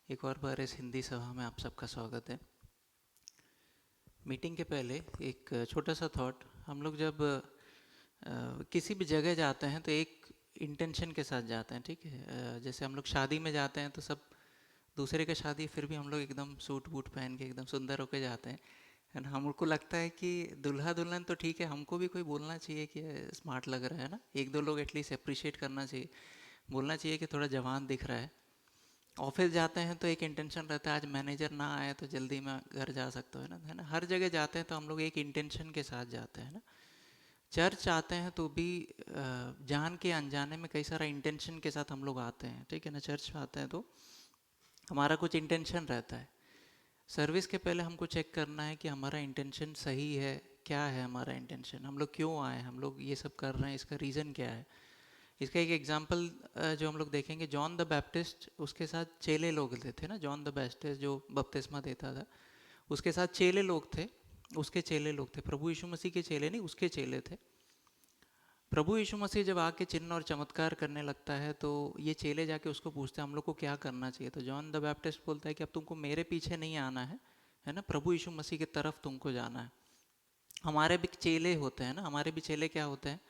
एक और बार इस हिंदी सभा में आप सबका स्वागत है। मीटिंग के पहले एक छोटा सा थॉट। हम लोग जब किसी भी जगह जाते हैं तो एक इंटेंशन के साथ जाते हैं, ठीक है। जैसे हम लोग शादी में जाते हैं तो सब दूसरे का शादी, फिर भी हम लोग एकदम सूट बूट पहन के एकदम सुंदर होके जाते हैं, है ना। हमको लगता है कि दूल्हा दुल्हन तो ठीक है, हमको भी कोई बोलना चाहिए कि स्मार्ट लग रहा है ना। एक दो लोग एटलीस्ट अप्रिशिएट करना चाहिए, बोलना चाहिए कि थोड़ा जवान दिख रहा है। ऑफिस जाते हैं तो एक इंटेंशन रहता है, आज मैनेजर ना आए तो जल्दी मैं घर जा सकता हूँ, है ना। हर जगह जाते हैं तो हम लोग एक इंटेंशन के साथ जाते हैं ना। चर्च आते हैं तो भी जान के अनजाने में कई सारा इंटेंशन के साथ हम लोग आते हैं, ठीक है ना। चर्च में आते हैं तो हमारा कुछ इंटेंशन रहता है। सर्विस के पहले हमको चेक करना है कि हमारा इंटेंशन सही है। क्या है हमारा इंटेंशन, हम लोग क्यों आए, हम लोग ये सब कर रहे हैं, इसका रीज़न क्या है। इसका एक एग्जाम्पल जो हम लोग देखेंगे, जॉन द बैप्टिस्ट, उसके साथ चेले लोग थे ना। जॉन द बैप्टिस्ट जो बपतिस्मा देता था, उसके साथ चेले लोग थे। उसके चेले लोग थे, प्रभु यीशु मसीह के चेले नहीं, उसके चेले थे। प्रभु यीशु मसीह जब आके चिन्ह और चमत्कार करने लगता है तो ये चेले जाके उसको पूछते हैं हम लोग को क्या करना चाहिए। तो जॉन द बैप्टिस्ट बोलता है कि अब तुमको मेरे पीछे नहीं आना है ना, प्रभु यीशु मसीह की तरफ तुमको जाना है। हमारे भी चेले होते हैं ना, हमारे भी चेले क्या होते हैं,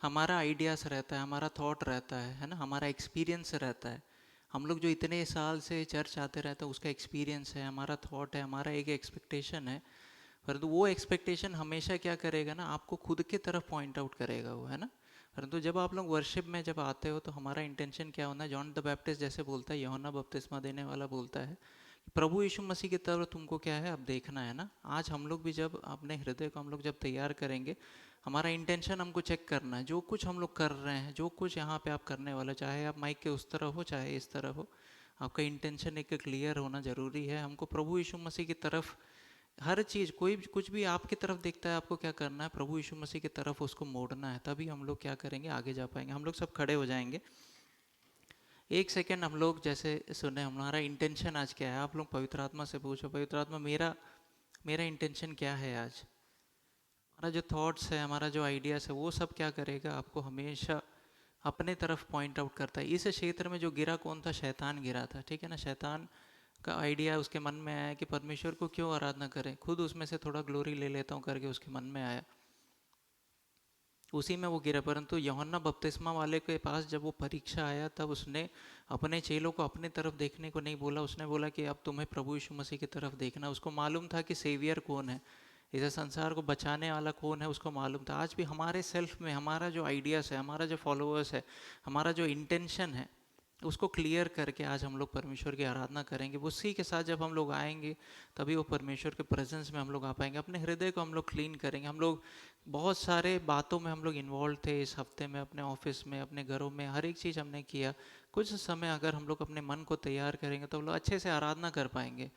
हमारा आइडियाज़ रहता है, हमारा थॉट रहता है ना, हमारा एक्सपीरियंस रहता है। हम लोग जो इतने साल से चर्च आते रहते हैं उसका एक्सपीरियंस है, हमारा थॉट है, हमारा एक एक्सपेक्टेशन है। परंतु वो एक्सपेक्टेशन हमेशा क्या करेगा ना, आपको खुद की तरफ पॉइंट आउट करेगा वो, है ना। परंतु जब आप लोग वर्शिप में जब आते हो तो हमारा इंटेंशन क्या होना है, जॉन द बैप्टिस्ट जैसे बोलता है, यूहन्ना बपतिस्मा देने वाला बोलता है, प्रभु यीशु मसीह की तरफ तुमको क्या है अब देखना है ना। आज हम लोग भी जब अपने हृदय को हम लोग जब तैयार करेंगे, हमारा इंटेंशन हमको चेक करना है। जो कुछ हम लोग कर रहे हैं, जो कुछ यहाँ पे आप करने वाले, चाहे आप माइक के उस तरफ हो चाहे इस तरफ हो, आपका इंटेंशन एक क्लियर होना ज़रूरी है। हमको प्रभु यीशु मसीह की तरफ हर चीज़, कोई कुछ भी आपकी तरफ देखता है, आपको क्या करना है, प्रभु यीशु मसीह की तरफ उसको मोड़ना है। तभी हम लोग क्या करेंगे, आगे जा पाएंगे। हम लोग सब खड़े हो जाएंगे। एक सेकेंड हम लोग जैसे सुने, हमारा इंटेंशन आज क्या है। आप लोग पवित्र आत्मा से पूछो, पवित्र आत्मा मेरा मेरा इंटेंशन क्या है आज। हमारा जो थॉट्स है, हमारा जो आइडियाज़ है, वो सब क्या करेगा, आपको हमेशा अपने तरफ पॉइंट आउट करता है। इस क्षेत्र में जो गिरा कौन था, शैतान गिरा था, ठीक है ना। शैतान का आइडिया उसके मन में आया कि परमेश्वर को क्यों आराधना करें, खुद उसमें से थोड़ा ग्लोरी ले लेता हूँ करके उसके मन में आया, उसी में वो गिरा। परंतु यूहन्ना बपतिस्मा वाले के पास जब वो परीक्षा आया, तब उसने अपने चेलों को अपने तरफ देखने को नहीं बोला। उसने बोला कि अब तुम्हें प्रभु यीशु मसीह की तरफ देखना। उसको मालूम था कि सेवियर कौन है, इस संसार को बचाने वाला कौन है, उसको मालूम था। आज भी हमारे सेल्फ में हमारा जो आइडियाज़ है, हमारा जो फॉलोअर्स है, हमारा जो इंटेंशन है, उसको क्लियर करके आज हम लोग परमेश्वर की आराधना करेंगे। उसी के साथ जब हम लोग आएंगे तभी वो परमेश्वर के प्रेजेंस में हम लोग आ पाएंगे। अपने हृदय को हम लोग क्लीन करेंगे। हम लोग बहुत सारे बातों में हम लोग इन्वॉल्व थे इस हफ्ते में, अपने ऑफिस में, अपने घरों में, हर एक चीज़ हमने किया। कुछ समय अगर हम लोग अपने मन को तैयार करेंगे तो हम लोग अच्छे से आराधना कर पाएंगे।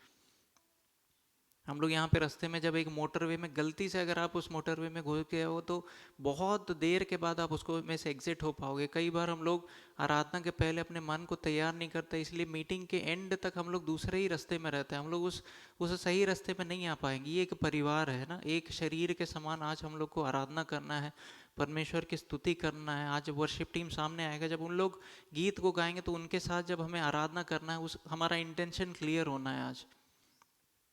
हम लोग यहाँ पे रास्ते में जब एक मोटरवे में गलती से अगर आप उस मोटरवे में घुस गए हो तो बहुत देर के बाद आप उसको में से एग्जिट हो पाओगे। कई बार हम लोग आराधना के पहले अपने मन को तैयार नहीं करते, इसलिए मीटिंग के एंड तक हम लोग दूसरे ही रास्ते में रहते हैं। हम लोग उस सही रास्ते में नहीं आ पाएंगे। ये एक परिवार है ना, एक शरीर के समान आज हम लोग को आराधना करना है, परमेश्वर की स्तुति करना है। आज वर्शिप टीम सामने आएगा, जब उन लोग गीत को गाएंगे तो उनके साथ जब हमें आराधना करना है, उस हमारा इंटेंशन क्लियर होना है। आज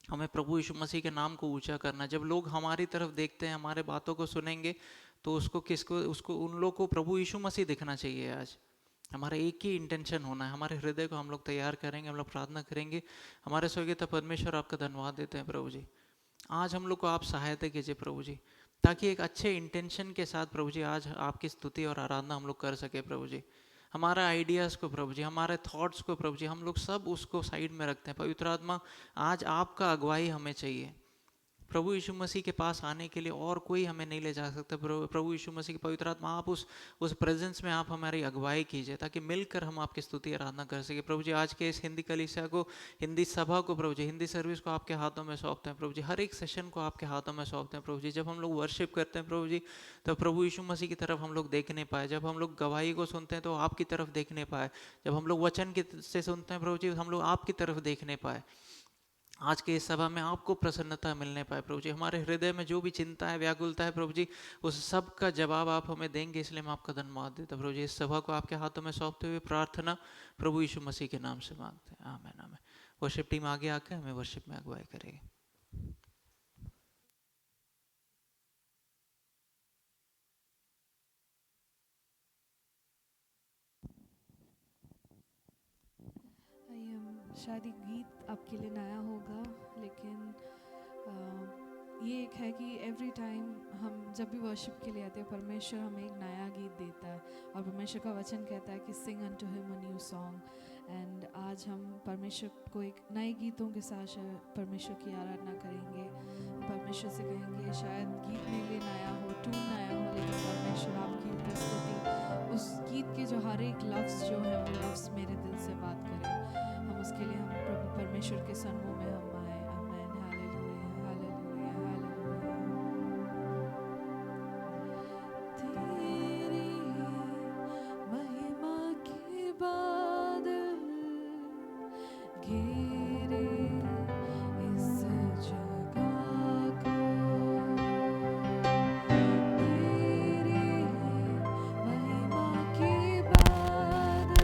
हमें प्रभु यीशु मसीह के नाम को ऊंचा करना। जब लोग हमारी तरफ देखते हैं, हमारे बातों को सुनेंगे, तो उसको उन लोग को प्रभु यीशु मसीह दिखना चाहिए। आज हमारा एक ही इंटेंशन होना है। हमारे हृदय को हम लोग तैयार करेंगे, हम लोग प्रार्थना करेंगे। हमारे स्वर्गीय परमेश्वर, आपका धन्यवाद देते हैं प्रभु जी। आज हम लोग को आप सहायता कीजिए प्रभु जी, ताकि एक अच्छे इंटेंशन के साथ प्रभु जी आज आपकी स्तुति और आराधना हम लोग कर सके प्रभु जी। हमारा आइडियाज़ को प्रभु जी, हमारे थॉट्स को प्रभु जी, हम लोग सब उसको साइड में रखते हैं। पवित्र आत्मा, आज आपका अगुवाई हमें चाहिए। प्रभु यीशु मसीह के पास आने के लिए और कोई हमें नहीं ले जा सकता। प्रभु यीशु मसीह की पवित्र आत्मा, आप उस प्रेजेंस में आप हमारी अगुवाई कीजिए, ताकि मिलकर हम आपकी स्तुति आराधना कर सके प्रभु जी। आज के इस हिंदी कलीसिया को, हिंदी सभा को प्रभु जी, हिंदी सर्विस को आपके हाथों में सौंपते हैं प्रभु जी। हर एक सेशन को आपके हाथों में सौंपते हैं प्रभु जी। जब हम लोग वर्शिप करते हैं प्रभु जी, तो प्रभु यीशु मसीह की तरफ हम लोग देख नहीं पाए। जब हम लोग गवाही को सुनते हैं तो आपकी तरफ देख नहीं पाए। जब हम लोग वचन से सुनते हैं प्रभु जी, हम लोग आपकी तरफ देख नहीं पाए। आज के इस सभा में आपको प्रसन्नता मिलने पाए प्रभु जी। हमारे हृदय में जो भी चिंता है, व्याकुलता है प्रभु जी, उस सब का जवाब आप हमें देंगे, इसलिए हम आपका धन्यवाद देते हैं प्रभु जी। इस सभा को आपके हाथों में सौंपते हुए प्रार्थना प्रभु यीशु मसीह के नाम से मांगते हैं, आमीन आमीन। वर्शिप टीम आगे आकर हमें वर्शिप में अगुवाई करेगी। शायद ये गीत आपके लिए नया होगा, लेकिन ये एक है कि एवरी टाइम हम जब भी वर्शिप के लिए आते हैं, परमेश्वर हमें एक नया गीत देता है और परमेश्वर का वचन कहता है कि sing unto him a new song. And आज हम परमेश्वर को एक नए गीतों के साथ परमेश्वर की आराधना करेंगे। परमेश्वर से कहेंगे, शायद गीत मेरे लिए नया हो, टून नया हो, लेकिन परमेश्वर आपकी उपस्थिति, उस गीत के जो हर एक लफ्ज़ जो है वो लफ्ज़ मेरे दिल से बात करें। हम उसके लिए हम प्रभु परमेश्वर के सन्मुख में हम आए। आमेन, हालेलुया, हालेलुया, हालेलुया। तेरी महिमा के बादल घेरे इस जगह को, तेरी महिमा के बादल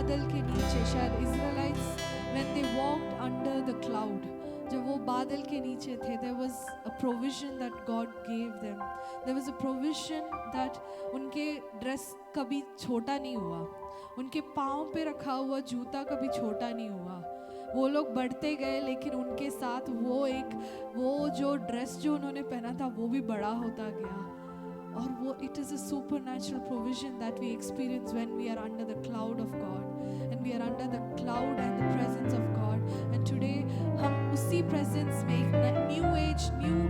बादल के नीचे, शायद इज़राइलिट्स when they walked under the cloud, जब वो बादल के नीचे थे, there was a provision that God gave them. There was a provision that उनके ड्रेस कभी छोटा नहीं हुआ, उनके पाँव पे रखा हुआ जूता कभी छोटा नहीं हुआ. वो लोग बढ़ते गए, लेकिन उनके साथ वो जो ड्रेस जो उन्होंने पहना था वो भी बड़ा होता गया. और वो it is a supernatural provision that we experience when we are under the cloud of God, and we are under the cloud and the presence of God. And today हम उसी presence में एक new age, new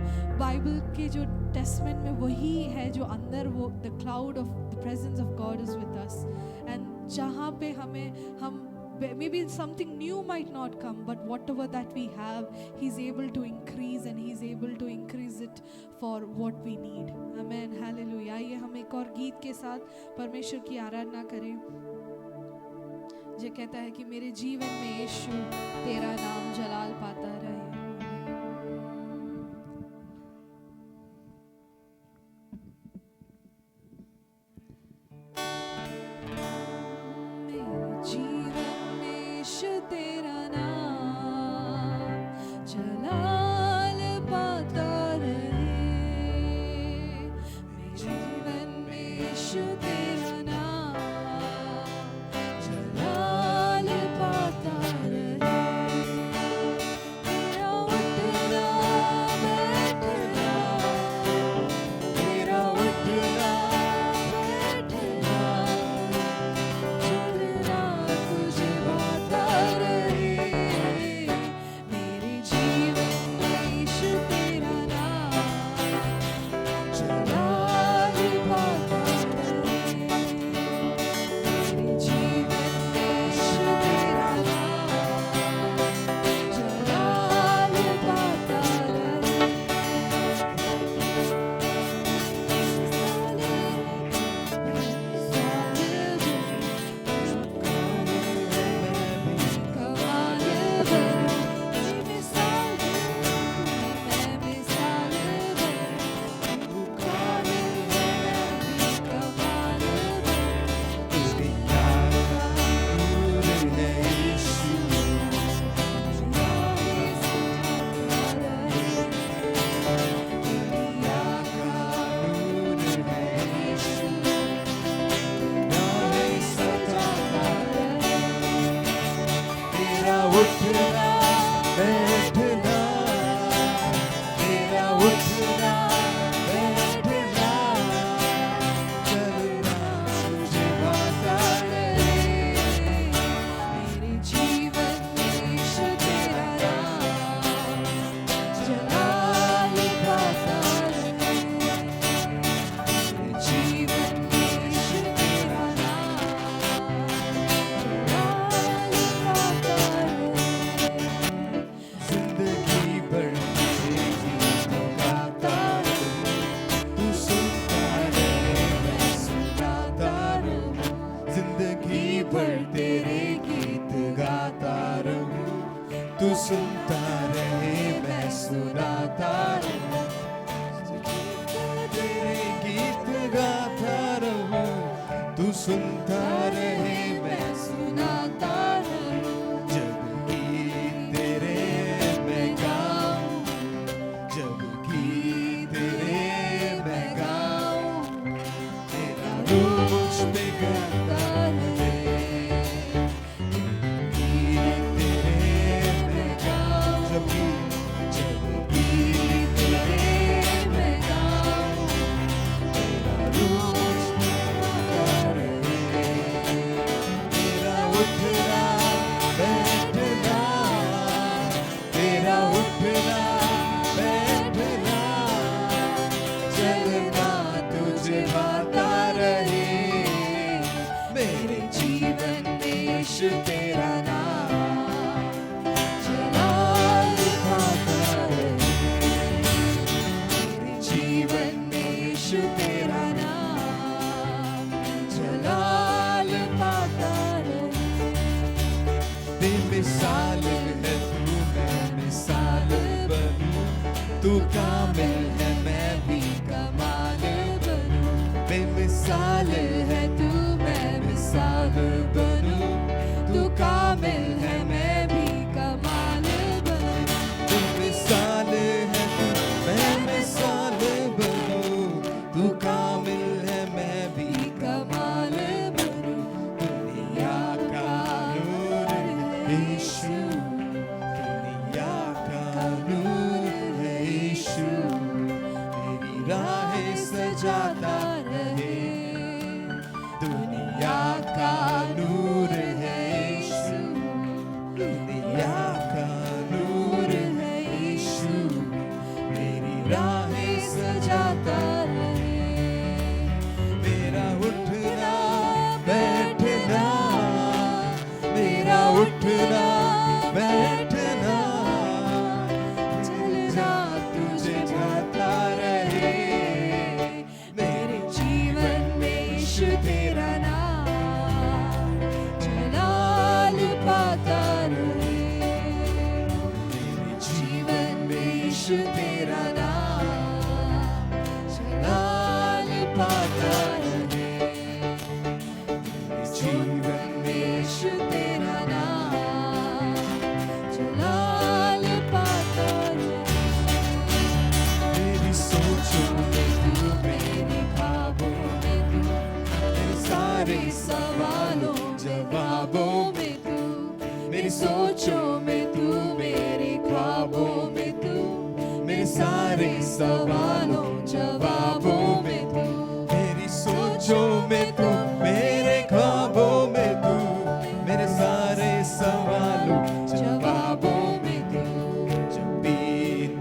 Bible के जो testament में वही है जो अंदर वो the cloud of the presence of God is with us. And जहाँ पे हम maybe something new might not come, but whatever that we have, He's able to increase, and He's able to increase it for what we need. Amen. Hallelujah. आइए हम एक और गीत के साथ परमेश्वर की आराधना करें, जो कहता है कि मेरे जीवन में यीशु तेरा नाम जलाल पाता रहे. बेमिसाल है तू, मैं मिसाल बनूं. यीशु तेरा नाम जलाल पाता रहे, जीवन में यीशु तेरा नाम जलाल पाता रहे। मेरी सोचों में तू, मेरे ख्वाबों में तू, मेरे सारे सवालों जवाबों में तू, मेरी सोचों में तू, मेरे ख्वाबों में तू, मेरे सारे सवालों जवाबों में तू, मेरी सोचों में तू, मेरे ख्वाबों में तू, मेरे सारे सवालों जवाबों में तू। जब भी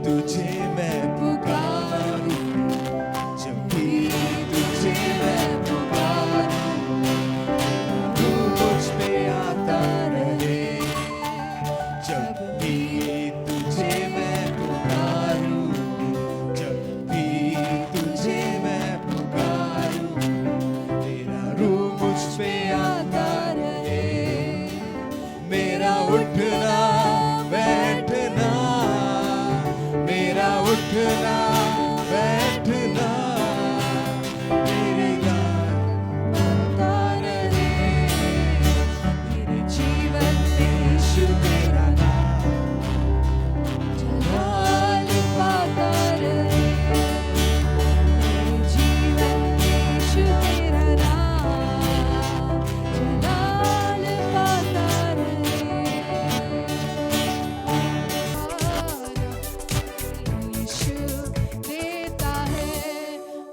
तुझे मैं पुकारूं, जब भी तुझे मैं पुकारूं, तू मुझ पे आता रहे। जब भी तुझे मैं पुकारूं, जब भी तुझे मैं पुकारूं, तेरा रूह मुझ पे आता रहे। मेरा उठना बैठना, मेरा उठना बैठना, मेरे गान बनता रहे। मेरे जीवन में यीशु तेरा नाम जलाल पाता रहे, मेरे जीवन में यीशु तेरा नाम जलाल पाता रहे। यीशु देता है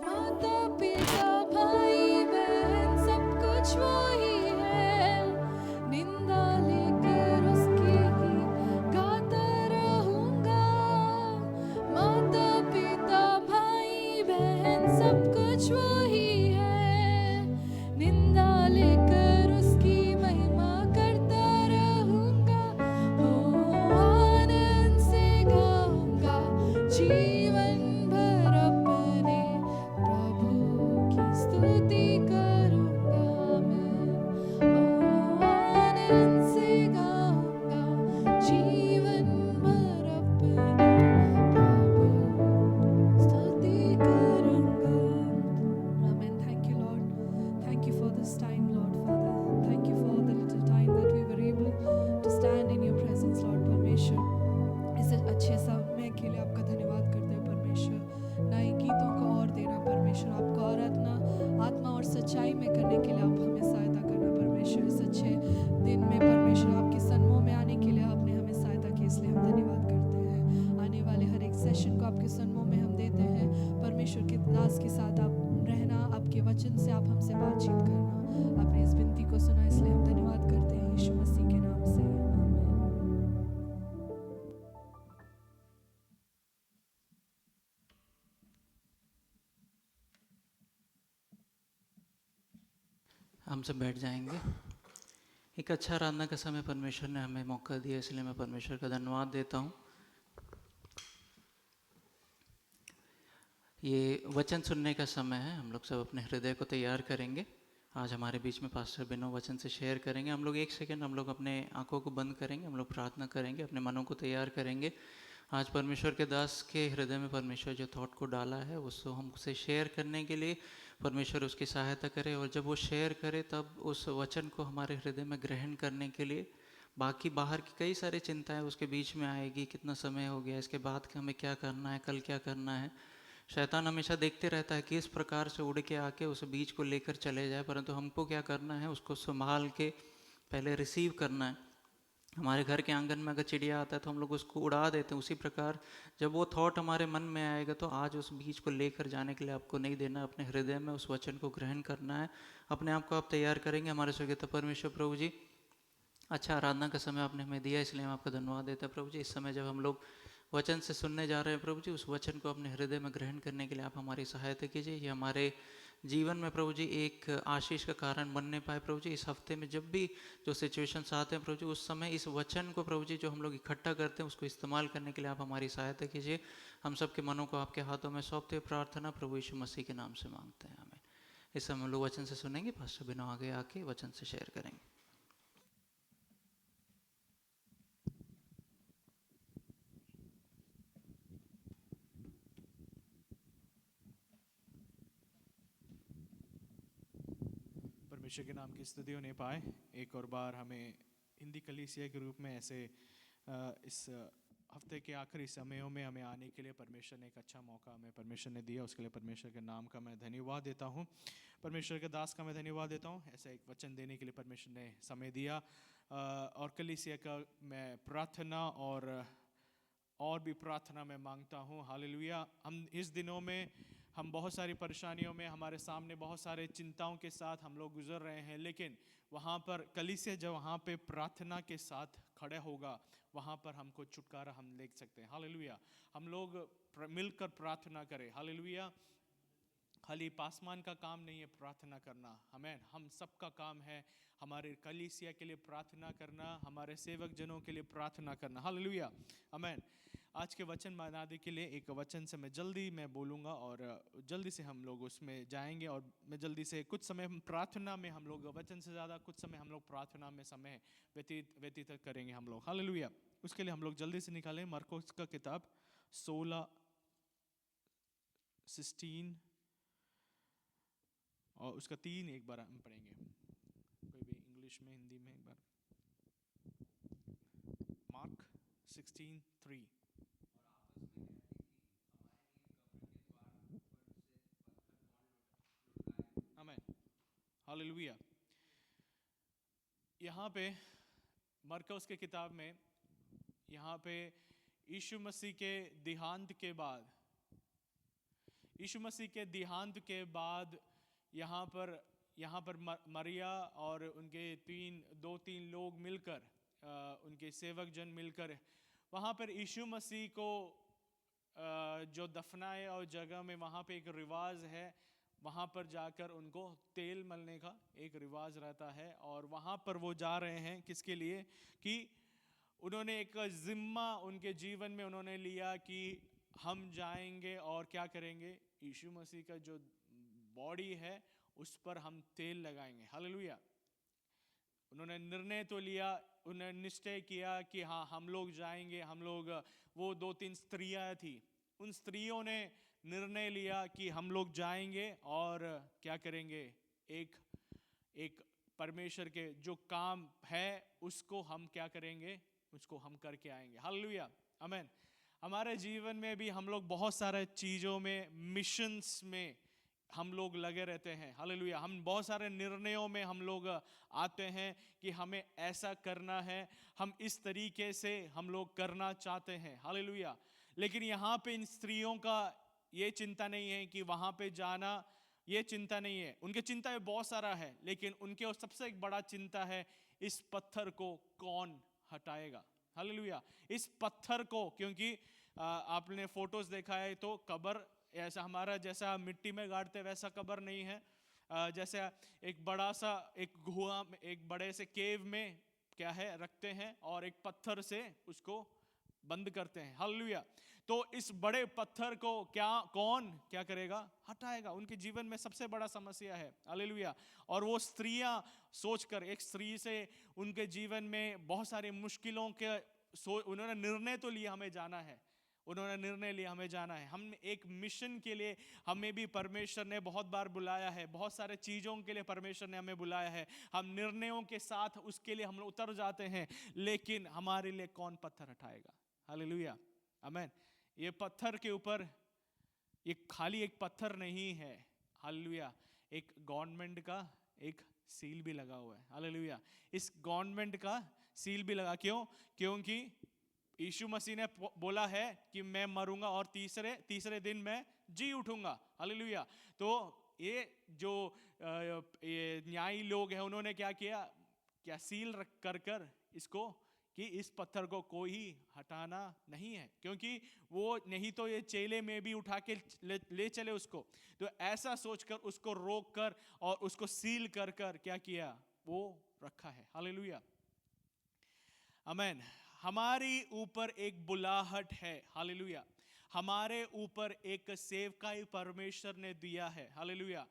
माता पिता भाई बहन सब कुछ वही है, निंदा लेकर उसकी ही गाता रहूंगा। माता पिता भाई बहन सब कुछ वही है, निंदा लेकर उसकी महिमा करता रहूंगा। ओ आनंद से गाऊंगा जीवन भर अपने प्रभु की स्तुति करूंगा मैं। ओ आनंद से गाऊंगा जीवन भर अपने प्रभु स्तुति करूंगा। Amen. Thank you, Lord. Thank you for this time, Lord Father. Thank you for the little time that we were able to stand in your presence, Lord परमेश्वर। इस अच्छे समय के लिए आपका धन्यवाद करते हैं परमेश्वर। नए गीतों को और देना परमेश्वर, आपको आराधना आत्मा और सच्चाई में करने के लिए आप हमें सहायता करना परमेश्वर। इस अच्छे दिन में परमेश्वर आपके सन्मुख में आने के लिए आपने हमें सहायता की, इसलिए हम धन्यवाद करते हैं। आने वाले हर एक सेशन को आपके सन्मुख में हम देते हैं परमेश्वर के दास के साथ आप रहना, आपके वचन से आप हमसे बातचीत करना। आपने इस विनती को सुना, इसलिए हम धन्यवाद करते हैं यीशु मसीह के नाम से। आमीन। हम सब बैठ जाएंगे। एक अच्छा आराधना का समय परमेश्वर ने हमें मौका दिया, इसलिए मैं परमेश्वर का धन्यवाद देता हूँ। ये वचन सुनने का समय है, हम लोग सब अपने हृदय को तैयार करेंगे। आज हमारे बीच में पास्टर बिनो वचन से शेयर करेंगे। हम लोग एक सेकंड हम लोग अपने आंखों को बंद करेंगे, हम लोग प्रार्थना करेंगे, अपने मनों को तैयार करेंगे। आज परमेश्वर के दास के हृदय में परमेश्वर जो थॉट को डाला है उसको हमसे शेयर करने के लिए परमेश्वर उसकी सहायता करे, और जब वो शेयर करे तब उस वचन को हमारे हृदय में ग्रहण करने के लिए बाकी बाहर की कई सारी चिंताएं उसके बीच में आएगी। कितना समय हो गया, इसके बाद हमें क्या करना है, कल क्या करना है। शैतान हमेशा देखते रहता है कि इस प्रकार से उड़ के आके उस बीज को लेकर चले जाए, परंतु हमको क्या करना है, उसको संभाल के पहले रिसीव करना है। हमारे घर के आंगन में अगर चिड़िया आता है तो हम लोग उसको उड़ा देते हैं, उसी प्रकार जब वो थॉट हमारे मन में आएगा तो आज उस बीज को लेकर जाने के लिए आपको नहीं देना, अपने हृदय में उस वचन को ग्रहण करना है। अपने आप को आप तैयार करेंगे। हमारे स्वर्गीय परमेश्वर प्रभु जी, अच्छा आराधना का समय आपने हमें दिया, इसलिए हम आपका धन्यवाद देते हैं प्रभु जी। इस समय जब हम लोग वचन से सुनने जा रहे हैं प्रभु जी, उस वचन को अपने हृदय में ग्रहण करने के लिए आप हमारी सहायता कीजिए। ये हमारे जीवन में प्रभु जी एक आशीष का कारण बनने पाए प्रभु जी। इस हफ्ते में जब भी जो सिचुएशंस आते हैं प्रभु जी, उस समय इस वचन को प्रभु जी जो हम लोग इकट्ठा करते हैं उसको इस्तेमाल करने के लिए आप हमारी सहायता कीजिए। हम सबके मनों को आपके हाथों में सौंपते हुए प्रार्थना प्रभु यीशु मसीह के नाम से मांगते हैं, हमें। इस समय हम लोग वचन से सुनेंगे, पास्टर बिनो आगे आके वचन से शेयर करेंगे। परमेश्वर के नाम की स्तुति होने पाए। एक और बार हमें हिंदी कलीसिया के रूप में ऐसे इस हफ्ते के आखिरी समयों में हमें आने के लिए परमेश्वर ने एक अच्छा मौका हमें परमेश्वर ने दिया, उसके लिए परमेश्वर के नाम का मैं धन्यवाद देता हूँ। परमेश्वर के दास का मैं धन्यवाद देता हूँ, ऐसा एक वचन देने के लिए परमेश्वर ने समय दिया। और कलीसिया का मैं प्रार्थना और भी प्रार्थना मैं मांगता हूँ। हालेलुया। हम इस दिनों में हम बहुत सारी परेशानियों में, हमारे सामने बहुत सारे चिंताओं के साथ हम लोग गुजर रहे हैं, लेकिन वहाँ पर कलीसिया जब वहाँ पे प्रार्थना के साथ खड़े होगा, वहाँ पर हमको छुटकारा हम ले सकते हैं। हालेलुया। हम लोग मिलकर प्रार्थना करें। हालेलुया। खाली पासमान का काम नहीं है प्रार्थना करना, हमें हम सबका काम है हमारे कलीसिया के लिए प्रार्थना करना, हमारे सेवक जनों के लिए प्रार्थना करना। हालेलुया। आमीन। आज के वचन मनाने के लिए एक वचन से मैं जल्दी बोलूँगा और जल्दी से हम लोग उसमें जाएंगे, और मैं जल्दी से कुछ समय प्रार्थना में हम लोग वचन से ज़्यादा कुछ समय हम लोग प्रार्थना में समय व्यतीत करेंगे हम लोग। हालेलुया। उसके लिए हम लोग जल्दी से निकालें मरकुस का किताब 16 और उसका 3 एक बार हम पढ़ेंगे, कोई भी इंग्लिश में हिंदी में एक बार। मार्क 16:3। आमीन। हालेलुया। यहाँ पे मरकुस के किताब में यहाँ पे यीशु मसीह के देहांत के बाद यहाँ पर मरिया और उनके 2-3 लोग मिलकर, उनके सेवक जन मिलकर वहाँ पर यीशु मसीह को जो दफनाए, और जगह में वहाँ पे एक रिवाज है, वहाँ पर जाकर उनको तेल मलने का एक रिवाज रहता है। और वहाँ पर वो जा रहे हैं किसके लिए, कि उन्होंने एक जिम्मा उनके जीवन में उन्होंने लिया कि हम जाएंगे और क्या करेंगे, यीशु मसीह का जो बॉडी है उस पर हम तेल लगाएंगे। हालेलुया। उन्होंने निर्णय तो लिया, उन्होंने निश्चय किया कि हाँ हम लोग जाएंगे। हम लोग, वो 2-3 स्त्रियां थी, उन स्त्रियों ने निर्णय लिया कि हम लोग जाएंगे और क्या करेंगे, एक परमेश्वर के जो काम है उसको हम क्या करेंगे, उसको हम करके आएंगे। हालेलुया। आमीन। हमारे जीवन में भी हम लोग बहुत सारे चीज़ों में, मिशंस में हम लोग लगे रहते हैं। हालेलुया। हम बहुत सारे निर्णयों में हम लोग आते हैं कि हमें ऐसा करना है, हम इस तरीके से हम लोग करना चाहते हैं। हालेलुया। लेकिन यहाँ पे इन स्त्रियों का ये चिंता नहीं है कि वहाँ पे जाना, ये चिंता नहीं है। उनके चिंता में बहुत सारा है, लेकिन उनके सबसे एक बड़ा चिंता है, इस पत्थर को कौन हटाएगा। हालेलुया। इस पत्थर को, क्योंकि आपने फोटोज देखा है तो कब्र ऐसा हमारा जैसा मिट्टी में गाड़ते वैसा कब्र नहीं है। जैसे एक बड़ा सा एक गुहा, एक बड़े से केव में क्या है रखते हैं और एक पत्थर से उसको बंद करते हैं। हालेलुया। तो इस बड़े पत्थर को कौन क्या करेगा, हटाएगा। उनके जीवन में सबसे बड़ा समस्या है। हालेलुया। और वो स्त्रियां सोचकर, एक स्त्री से उनके जीवन में बहुत सारी मुश्किलों के उन्होंने निर्णय तो लिया हमें जाना है, उन्होंने निर्णय लिया हमें जाना है। हम एक मिशन के लिए हमें भी परमेश्वर ने बहुत बार बुलाया है, बहुत सारे चीज़ों के लिए परमेश्वर ने हमें बुलाया है। हम निर्णयों के साथ उसके लिए हम लोग उतर जाते हैं, लेकिन हमारे लिए कौन पत्थर हटाएगा। हालेलुया। आमीन। ये पत्थर के ऊपर ये खाली एक पत्थर नहीं है। हालेलुया। एक गवर्नमेंट का एक सील भी लगा हुआ है। हालेलुया। इस गवर्नमेंट का सील भी लगा, क्योंकि यीशु मसीह ने बोला है कि मैं मरूंगा और तीसरे दिन मैं जी उठूंगा। हालेलुया। तो ये जो ये न्यायी लोग हैं, उन्होंने क्या किया, क्या सील रख कर इसको, कि इस पत्थर को कोई हटाना नहीं है, क्योंकि वो नहीं तो ये चेले में भी उठा के ले चले उसको। तो ऐसा सोचकर उसको रोक कर और उसको सील कर क्या किया, वो रखा है। हालेलुया। आमीन। हमारी ऊपर एक बुलाहट है। हालेलुया। हमारे ऊपर एक सेवकाई परमेश्वर ने दिया है। हालेलुया।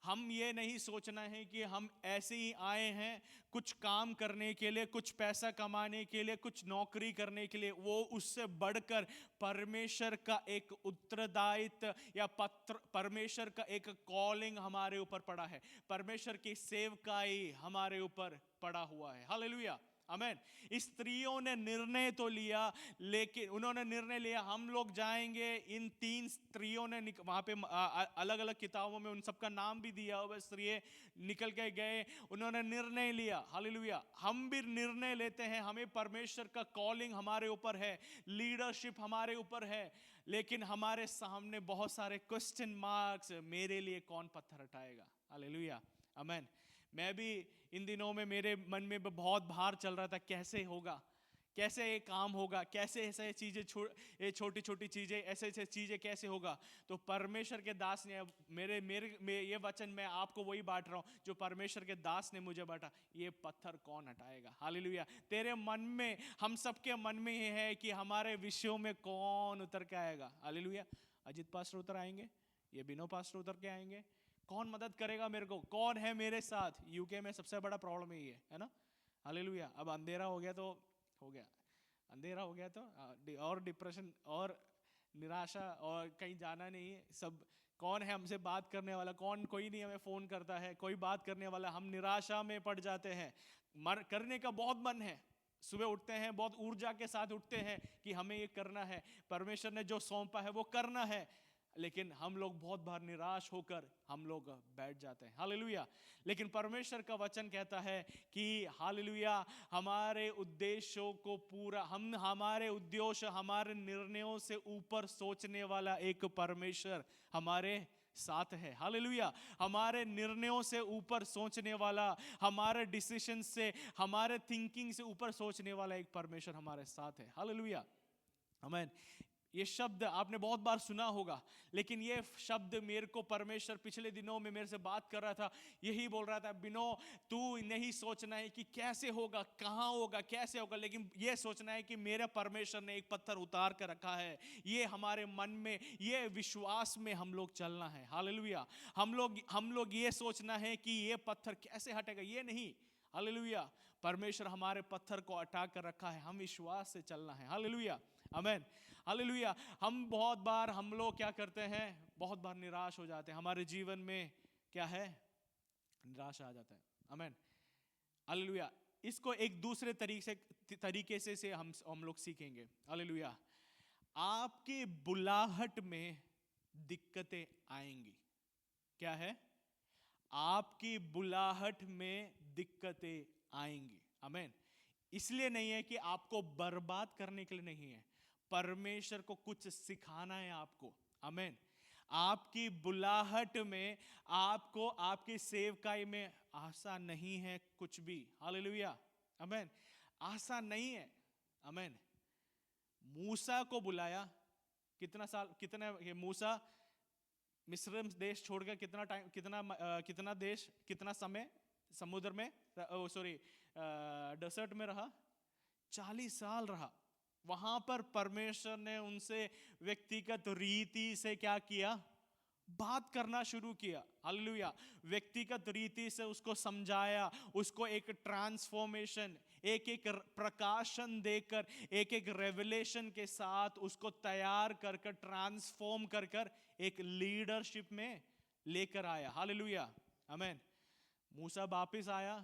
हम ये नहीं सोचना है कि हम ऐसे ही आए हैं कुछ काम करने के लिए, कुछ पैसा कमाने के लिए, कुछ नौकरी करने के लिए। वो उससे बढ़कर परमेश्वर का एक उत्तरदायित्व या परमेश्वर का एक कॉलिंग हमारे ऊपर पड़ा है, परमेश्वर की सेवकाई हमारे ऊपर पड़ा हुआ है। हालेलुया, आमेन। स्त्रियों ने निर्णय तो लिया, लेकिन उन्होंने निर्णय लिया हम लोग जाएंगे। इन 3 स्त्रियों ने वहां पे अलग अलग किताबों में उन सबका नाम भी दिया हुआ, स्त्रियां निकल के गए, उन्होंने निर्णय लिया। हालेलुया, हम भी निर्णय लेते हैं, हमें परमेश्वर का कॉलिंग हमारे ऊपर है, लीडरशिप हमारे ऊपर है, लेकिन हमारे सामने बहुत सारे क्वेश्चन मार्क्स। मेरे लिए कौन पत्थर हटाएगा? हालेलुया, आमेन। मैं भी इन दिनों में मेरे मन में बहुत भार चल रहा था, कैसे होगा, कैसे ये काम होगा, कैसे ऐसे चीज़ें ये छोटी छोटी चीज़ें, ऐसे ऐसे चीज़ें कैसे होगा। तो परमेश्वर के दास ने मेरे ये वचन मैं आपको वही बांट रहा हूँ जो परमेश्वर के दास ने मुझे बांटा। ये पत्थर कौन हटाएगा? हालेलुया। तेरे मन में, हम सबके मन में ये है कि हमारे विषयों में कौन उतर के आएगा? हालेलुया। अजित पास्टर उतर आएंगे, ये बिनो पास्टर उतर के आएंगे, कौन मदद करेगा मेरे को, कौन है मेरे साथ? यूके में सबसे बड़ा प्रॉब्लम यही है ना। हालेलुया। अब अंधेरा हो गया तो हो गया, अंधेरा हो गया तो और डिप्रेशन और निराशा और कहीं जाना नहीं है। सब कौन है हमसे बात करने वाला? कोई नहीं हमें फ़ोन करता है, कोई बात करने वाला। हम निराशा में पड़ जाते हैं। करने का बहुत मन है, सुबह उठते हैं बहुत ऊर्जा के साथ उठते हैं कि हमें ये करना है, परमेश्वर ने जो सौंपा है वो करना है, लेकिन हम लोग बहुत बार निराश होकर हम लोग बैठ जाते हैं। हालेलुया। लेकिन परमेश्वर का वचन कहता है कि हालेलुया, हमारे उद्देश्यों को पूरा, हमारे उद्देश्य, हमारे निर्णयों से ऊपर सोचने वाला एक परमेश्वर हमारे साथ है। हालेलुया। हमारे निर्णयों से ऊपर सोचने वाला, हमारे डिसीजन से, हमारे थिंकिंग से ऊपर सोचने वाला एक परमेश्वर हमारे साथ है। हालेलुया, आमीन। ये शब्द आपने बहुत बार सुना होगा, लेकिन ये शब्द मेरे को परमेश्वर पिछले दिनों में मेरे से बात कर रहा था, यही बोल रहा था, बिनो तू नहीं सोचना है कि कैसे होगा, कहाँ होगा, कैसे होगा, लेकिन ये सोचना है कि मेरे परमेश्वर ने एक पत्थर उतार कर रखा है। ये हमारे मन में, ये विश्वास में हम लोग चलना है। हालेलुया। हम लोग ये सोचना है कि ये पत्थर कैसे हटेगा, ये नहीं। हालेलुया। परमेश्वर हमारे पत्थर को हटा कर रखा है, हम विश्वास से चलना है। हालेलुया, आमीन। हालेलुया। बहुत बार हम लोग क्या करते हैं, बहुत बार निराश हो जाते हैं। हमारे जीवन में क्या है, निराशा आ जाता है। आमीन, हालेलुया। इसको एक दूसरे तरीके से हम लोग सीखेंगे। हालेलुया। आपकी बुलाहट में दिक्कतें आएंगी। क्या है? आपकी बुलाहट में दिक्कतें आएंगी। आमीन। इसलिए नहीं है कि आपको बर्बाद करने के लिए नहीं है, परमेश्वर को कुछ सिखाना है आपको। आमीन। आपकी बुलाहट में, आपको आपकी सेवकाई में आशा नहीं है कुछ भी। हालेलुया, आमीन। आशा नहीं है। आमीन। मूसा को बुलाया, कितना मूसा मिस्र देश छोड़कर कितना समय समुद्र में, डेजर्ट में रहा? 40 साल रहा। वहां पर परमेश्वर ने उनसे व्यक्तिगत रीति से क्या किया? बात करना शुरू किया। हालेलुया। व्यक्तिगत रीति से उसको समझाया, उसको एक ट्रांसफॉर्मेशन, एक प्रकाशन देकर, एक रेवलेशन के साथ उसको तैयार कर ट्रांसफॉर्म कर एक लीडरशिप में लेकर आया। हालेलुया, आमीन। मूसा वापिस आया,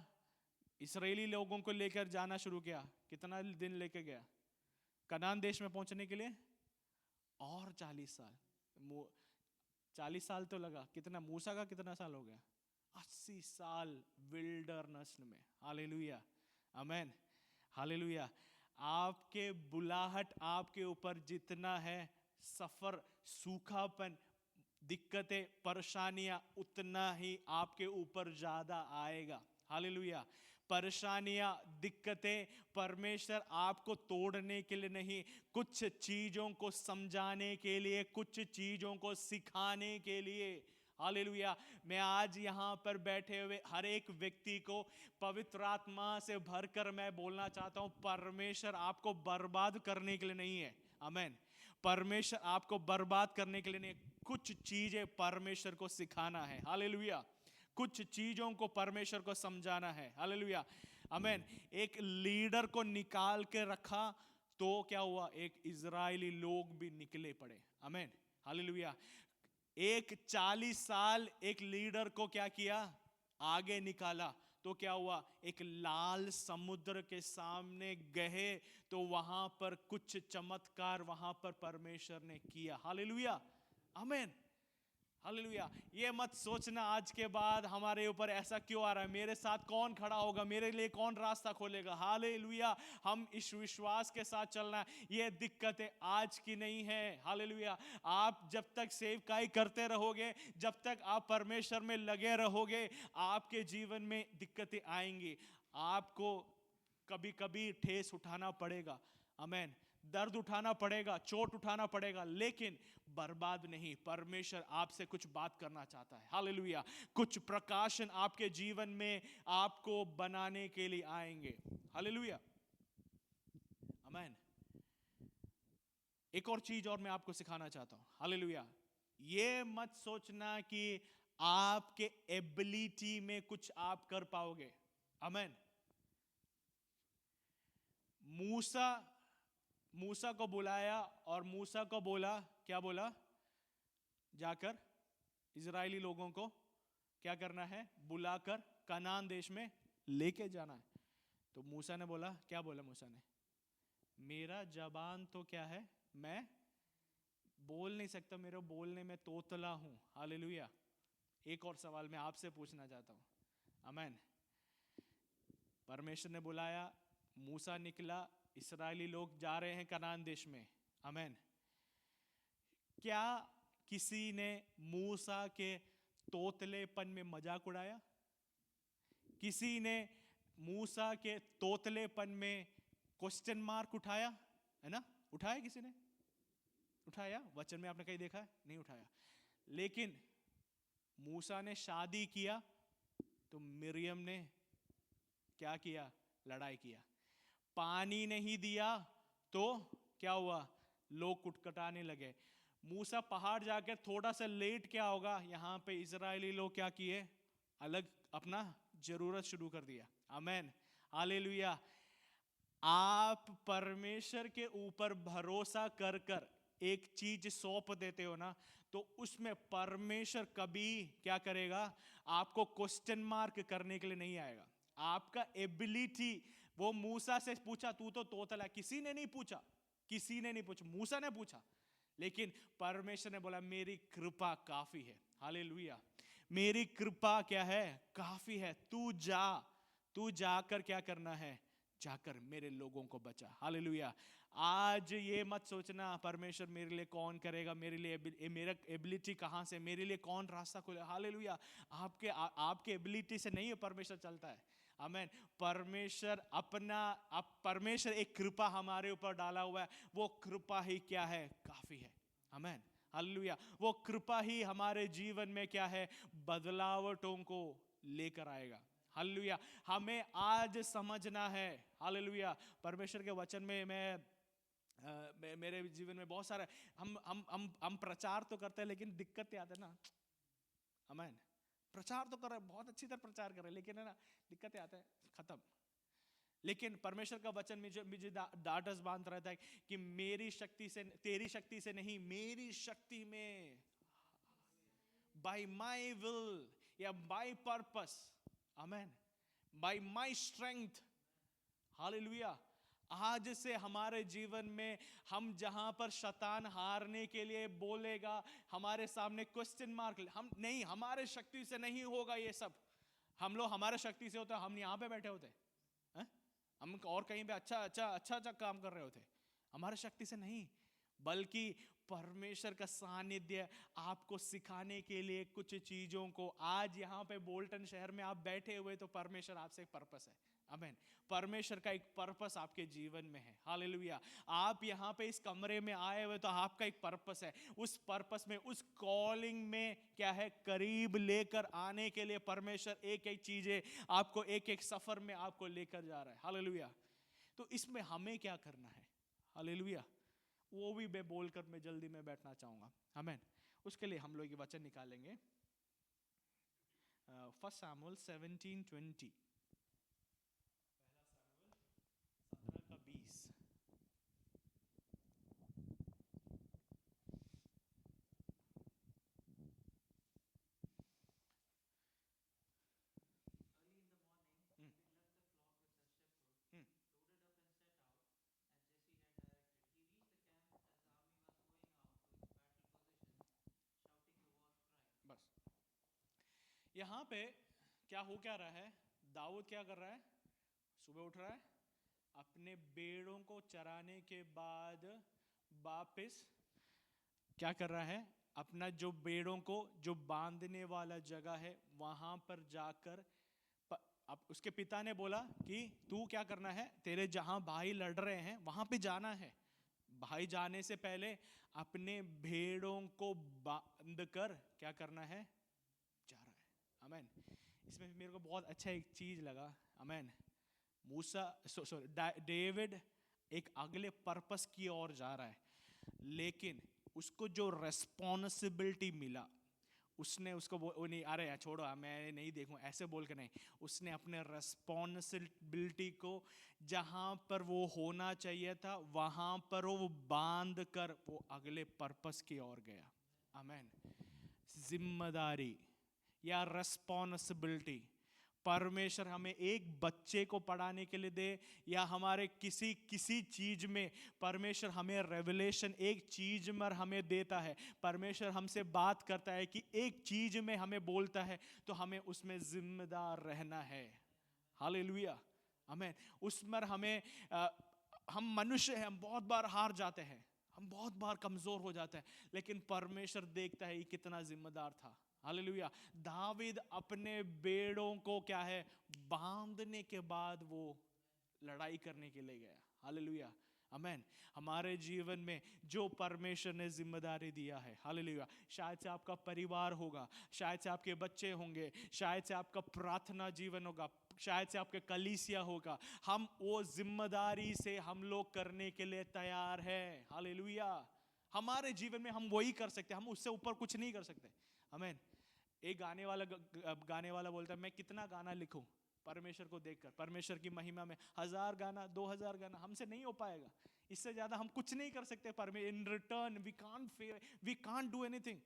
इस्राएली लोगों को लेकर जाना शुरू किया। कितना दिन लेकर गया कनान देश में पहुंचने के लिए? और 40 साल। 40 साल तो लगा, कितना मूसा का कितना साल हो गया? 80 साल विल्डरनेस में। हालेलुया, आमीन, हालेलुया। आपके बुलाहट आपके ऊपर जितना है, सफर, सूखापन, दिक्कतें, परेशानियां, उतना ही आपके ऊपर ज्यादा आएगा। हालेलुया। परेशानियां, दिक्कतें परमेश्वर आपको तोड़ने के लिए नहीं, कुछ चीजों को समझाने के लिए, कुछ चीजों को सिखाने के लिए। हालेलुया। मैं आज यहाँ पर बैठे हुए हर एक व्यक्ति को पवित्र आत्मा से भरकर मैं बोलना चाहता हूँ, परमेश्वर आपको बर्बाद करने के लिए नहीं है। आमीन। परमेश्वर आपको बर्बाद करने के लिए नहीं, कुछ चीजें परमेश्वर को सिखाना है। हालेलुया, कुछ चीजों को परमेश्वर को समझाना है। हालेलुया, आमेन। एक लीडर को निकाल के रखा तो क्या हुआ, एक इजरायली लोग भी निकले पड़े। आमेन, हालेलुया। एक 40 साल एक लीडर को क्या किया, आगे निकाला तो क्या हुआ, एक लाल समुद्र के सामने गए तो वहां पर कुछ चमत्कार वहां पर परमेश्वर ने किया। हालेलुया, आमेन, हालेलुया। ये मत सोचना आज के बाद हमारे ऊपर ऐसा क्यों आ रहा है, मेरे साथ कौन खड़ा होगा, मेरे लिए कौन रास्ता खोलेगा। हालेलुया, हम इस विश्वास के साथ चलना है। ये दिक्कतें आज की नहीं है। हालेलुया, आप जब तक सेवकाई करते रहोगे, जब तक आप परमेश्वर में लगे रहोगे, आपके जीवन में दिक्कतें आएंगी। आपको कभी कभी ठेस उठाना पड़ेगा, आमेन, दर्द उठाना पड़ेगा, चोट उठाना पड़ेगा, लेकिन बर्बाद नहीं। परमेश्वर आपसे कुछ बात करना चाहता है। हालेलुया, कुछ प्रकाशन आपके जीवन में आपको बनाने के लिए आएंगे। हालेलुया, आमेन। एक और चीज और मैं आपको सिखाना चाहता हूं। हालेलुया, ये मत सोचना कि आपके एबिलिटी में कुछ आप कर पाओगे। आमेन। मूसा को बुलाया और मूसा को बोला, क्या बोला, जाकर इजरायली लोगों को क्या करना है, बुलाकर कनान देश में लेके जाना है। तो मूसा ने बोला, क्या बोला मूसा ने, मेरा जबान तो क्या है, मैं बोल नहीं सकता, मेरे बोलने में तोतला हूं। हालेलुया। एक और सवाल मैं आपसे पूछना चाहता हूं, आमेन। परमेश्वर ने बुलाया, मूसा निकला, इस्राएली लोग जा रहे हैं कनान देश में। आमेन। क्या किसी ने मूसा के तोतलेपन में मजाक उड़ाया? किसी ने मूसा के तोतलेपन में क्वेश्चन मार्क उठाया? है ना, उठाया? किसी ने उठाया? वचन में आपने कहीं देखा है? नहीं उठाया। लेकिन मूसा ने शादी किया तो मिरियम ने क्या किया, लड़ाई किया। पानी नहीं दिया तो क्या हुआ, लोग कुटकुटाने लगे। मूसा पहाड़ जाकर थोड़ा सा लेट क्या होगा, यहां पे इजरायली लोग क्या किए, अलग अपना जरूरत शुरू कर दिया। आमेन, हालेलुया। आप परमेश्वर के ऊपर भरोसा कर कर एक चीज सौंप देते हो ना, तो उसमें परमेश्वर कभी क्या करेगा, आपको क्वेश्चन मार्क करने के लिए नहीं आएगा। आपका एबिलिटी, वो मूसा से पूछा, तू तो तोतला, किसी ने नहीं पूछा, किसी ने नहीं पूछा, मूसा ने पूछा, लेकिन परमेश्वर ने बोला मेरी कृपा काफी है। हालेलुया, मेरी कृपा क्या है, काफी है। तू जाकर क्या करना है, जाकर मेरे लोगों को बचा। हालेलुया। आज ये मत सोचना परमेश्वर मेरे लिए कौन करेगा, मेरे लिए मेरा एबिलिटी कहां से, मेरे लिए कौन रास्ता खोले। हालेलुया, आपके एबिलिटी से नहीं है परमेश्वर चलता है। आमेन। परमेश्वर एक कृपा हमारे ऊपर डाला हुआ है, वो कृपा ही क्या है, काफी है। आमेन, हालेलुया। वो कृपा ही हमारे जीवन में क्या है, बदलावटों को लेकर आएगा। हालेलुया, हमें आज समझना है। हालेलुया, परमेश्वर के वचन में मेरे जीवन में बहुत सारा, हम प्रचार तो करते हैं लेकिन दिक्कतें आते हैं ना। आमेन, प्रचार तो कर रहे हैं, बहुत अच्छी तरह प्रचार कर रहे हैं, लेकिन है ना, दिक्कतें आते हैं, खत्म। लेकिन परमेश्वर का वचन मुझे डांटस बांध रहता है कि मेरी शक्ति से, तेरी शक्ति से नहीं, मेरी शक्ति में, बाय माय विल या by purpose, amen, by my strength. Hallelujah. आज से हमारे जीवन में हम जहां पर शैतान हारने के लिए बोलेगा, हमारे सामने क्वेश्चन मार्क, हम नहीं, हमारे शक्ति से नहीं होगा ये सब। हम लोग हमारे शक्ति से होता, हम यहां पे बैठे होते हैं, हम और कहीं पे अच्छा काम कर रहे होते। हमारे शक्ति से नहीं, बल्कि परमेश्वर का सानिध्य आपको सिखाने के लिए कुछ चीजों को। आज यहाँ पे बोल्टन शहर में आप बैठे हुए तो परमेश्वर आपसे एक पर्पस है। आमेन, परमेश्वर का एक पर्पस आपके जीवन में है। हालेलुया, आप यहाँ पे इस कमरे में आए हुए तो आपका एक पर्पस है। उस पर्पस में, उस कॉलिंग में क्या है, करीब लेकर आने के लिए परमेश्वर एक एक चीजें आपको, एक एक सफर में आपको लेकर जा रहा है। हालेलुया, तो इसमें हमें क्या करना है। हालेलुया, वो भी मैं बोलकर मैं जल्दी में बैठना चाहूंगा। आमेन। उसके लिए हम लोग ये वचन निकालेंगे, फर्स्ट सैमुअल 17:20, पहला सैमुअल 17 का 20। बस यहाँ पे क्या हो क्या रहा है, दाऊद क्या कर रहा है, सुबह उठ रहा है, अपने भेड़ों को चराने के बाद वापस क्या कर रहा है, अपना जो भेड़ों को जो बांधने वाला जगह है वहां पर जाकर अब उसके पिता ने बोला कि तू क्या करना है, तेरे जहां भाई लड़ रहे हैं वहां पे जाना है, भाई जाने से पहले अपने भेड़ों को बांध कर क्या करना है, जा रहा है। आमेन। इसमें मेरे को बहुत अच्छा एक चीज लगा। आमेन। मूसा डेविड एक अगले पर्पस की ओर जा रहा है, लेकिन उसको जो रेस्पॉन्सिबिलिटी मिला, उसने उसको वो नहीं, अरे यार छोड़ो मैं नहीं देखूं ऐसे बोल के नहीं, उसने अपने रेस्पॉन्सिबिलिटी को जहां पर वो होना चाहिए था वहां पर वो बांध कर वो अगले पर्पस की ओर गया। आमेन। जिम्मेदारी या रेस्पॉन्सिबिलिटी, परमेश्वर हमें एक बच्चे को पढ़ाने के लिए दे या हमारे किसी चीज में परमेश्वर हमें रेवलेशन एक चीज में हमें देता है, परमेश्वर हमसे बात करता है कि एक चीज में हमें बोलता है तो हमें उसमें जिम्मेदार रहना है। हालेलुया। आमीन। उसमें हमें हम मनुष्य हैं, हम बहुत बार हार जाते हैं, हम बहुत बार कमजोर हो जाते हैं, लेकिन परमेश्वर देखता है ये कितना जिम्मेदार था। हालेलुया। दावीद अपने भेड़ों को क्या है बांधने के बाद वो लड़ाई करने के लिए गया। हालेलुया। आमेन। हमारे जीवन में जो परमेश्वर ने जिम्मेदारी दिया है, हालेलुया, शायद से आपका परिवार होगा, शायद से आपके बच्चे होंगे, शायद से आपका प्रार्थना जीवन होगा, शायद से आपके कलीसिया होगा, हम वो जिम्मेदारी से हम लोग करने के लिए तैयार है। हालेलुया। हमारे जीवन में हम वही कर सकते हैं, हम उससे ऊपर कुछ नहीं कर सकते। आमीन। एक गाने वाला बोलता है मैं कितना गाना लिखूं परमेश्वर को देखकर, परमेश्वर की महिमा में 1000 गाना 2000 गाना हमसे नहीं हो पाएगा, इससे ज्यादा हम कुछ नहीं कर सकते। In return we can't do anything,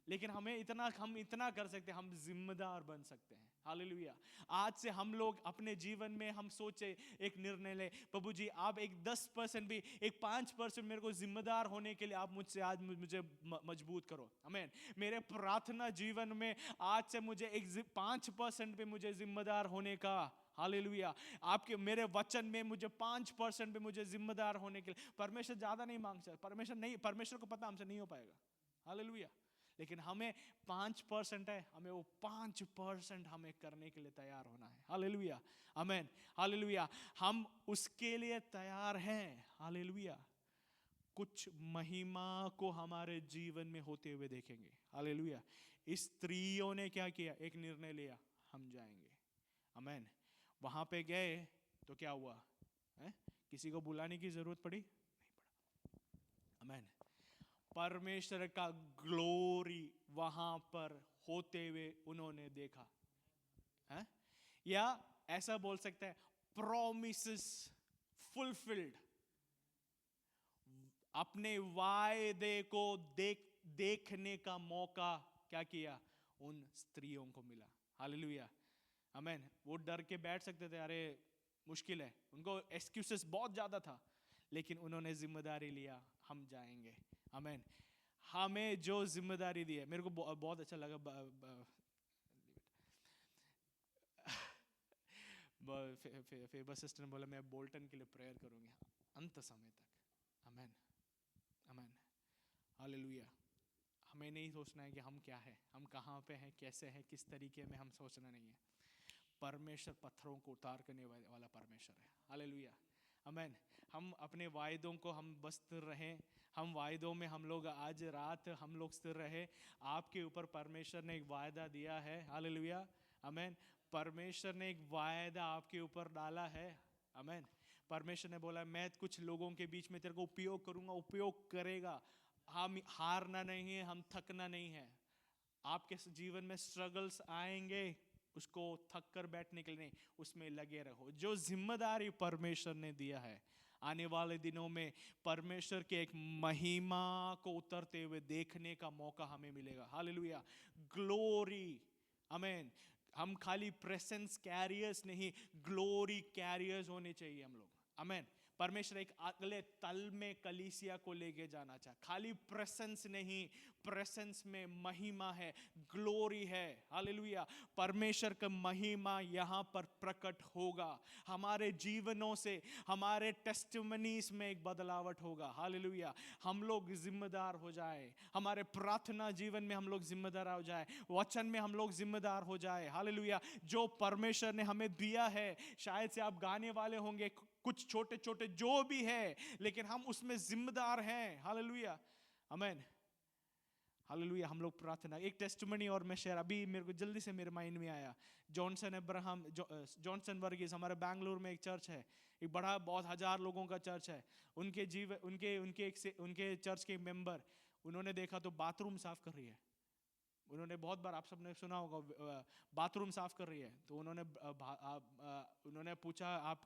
लेकिन हम इतना कर सकते हैं, हम जिम्मेदार बन सकते हैं। हालेलुया। आज से हम लोग अपने जीवन में हम सोचे, एक निर्णय ले, प्रभु जी आप एक 10% भी, एक 5% मेरे को जिम्मेदार होने के लिए आप मुझसे आज मुझे मजबूत करो। आमीन। मेरे प्रार्थना जीवन में आज से मुझे एक 5% भी मुझे जिम्मेदार होने का, हालेलुया, आपके मेरे वचन में मुझे 5% भी मुझे जिम्मेदार होने के लिए, परमेश्वर ज्यादा नहीं मांग सकता, परमेश्वर को पता हमसे नहीं हो पाएगा। हालेलुया। लेकिन हमें 5% है, हमें वो 5% हमें करने के लिए तैयार होना है। हालेलुया। आमीन। हालेलुया। हम उसके लिए तैयार हैं। हालेलुया। कुछ महिमा को हमारे जीवन में होते हुए देखेंगे। हालेलुया। इस स्त्रियों ने क्या किया, एक निर्णय लिया, हम जाएंगे। आमीन। वहां पे गए तो क्या हुआ है? किसी को बुलाने की जरूरत पड़ी नहीं पड़ा। आमीन। परमेश्वर का ग्लोरी वहां पर होते हुए उन्होंने देखा है? या ऐसा बोल सकते हैं प्रोमिसेस फुलफिल्ड, अपने वायदे को देखने का मौका क्या किया उन स्त्रियों को मिला। हालेलुया। आमीन। वो डर के बैठ सकते थे, अरे मुश्किल है, उनको एक्सक्यूजेस बहुत ज्यादा था, लेकिन उन्होंने जिम्मेदारी लिया, हम जाएंगे। आमीन। हमें जो जिम्मेदारी दी है, मेरे को बहुत अच्छा लगा, फेबर सिस्टर ने बोला मैं बोल्टन के लिए प्रेयर करूंगी अंत समय तक। आमीन। आमीन। हालेलुया। हमें नहीं सोचना है कि हम क्या है, हम कहाँ पे हैं, कैसे हैं, किस तरीके में, हम सोचना नहीं है। परमेश्वर पत्थरों को उतार करने वाला परमेश्वर है। हालेलुया। आमीन। हम अपने वायदों को हम बस स्थिर रहें, हम वायदों में हम लोग आज रात हम लोग स्थिर रहे। आपके ऊपर परमेश्वर ने एक वायदा दिया है। हालेलुया। आमीन। परमेश्वर ने एक वायदा आपके ऊपर डाला है। आमीन। परमेश्वर ने बोला मैं कुछ लोगों के बीच में तेरे को उपयोग करूंगा, उपयोग करेगा। हम हारना नहीं है, हम थकना नहीं है। आपके जीवन में स्ट्रगल्स आएंगे, उसको थक कर बैठने के लिए नहीं, उसमें लगे रहो। जो जिम्मेदारी परमेश्वर ने दिया है, आने वाले दिनों में परमेश्वर के एक महिमा को उतरते हुए देखने का मौका हमें मिलेगा। हालेलुया, ग्लोरी, आमीन। हम खाली प्रेजेंस कैरियर्स नहीं, ग्लोरी कैरियर्स होने चाहिए हम लोग, आमीन। परमेश्वर एक अगले तल में कलीसिया को लेके जाना चाहे। खाली प्रेजेंस नहीं, प्रेजेंस में महिमा है, ग्लोरी है। हालेलुया, परमेश्वर का महिमा यहाँ पर प्रकट होगा। हमारे जीवनों से, हमारे टेस्टिमनीज में एक बदलावट होगा। हालेलुया, हम लोग जिम्मेदार हो जाए, हमारे प्रार्थना जीवन में हम लोग जिम्मेदार हो जाए, वचन में हम लोग जिम्मेदार हो जाए। हालेलुया, जो परमेश्वर ने हमें दिया है, शायद से आप गाने वाले होंगे, कुछ छोटे छोटे जो भी है, लेकिन हम उसमें जिम्मेदार हैं। हालेलुया, आमीन, हालेलुया। हम लोग प्रार्थना, एक टेस्टिमनी और मैं शेयर, अभी मेरे को जल्दी से मेरे माइंड में आया। जॉनसन अब्राहम, जॉनसन वर्गीस, हमारे बैंगलोर में एक चर्च है, एक बड़ा बहुत 1000 लोगों का चर्च है। उनके चर्च के मेंबर, उन्होंने देखा तो बाथरूम साफ कर रही है। उन्होंने बहुत बार, आप सबने सुना होगा, बाथरूम साफ कर रही है। तो उन्होंने पूछा, आप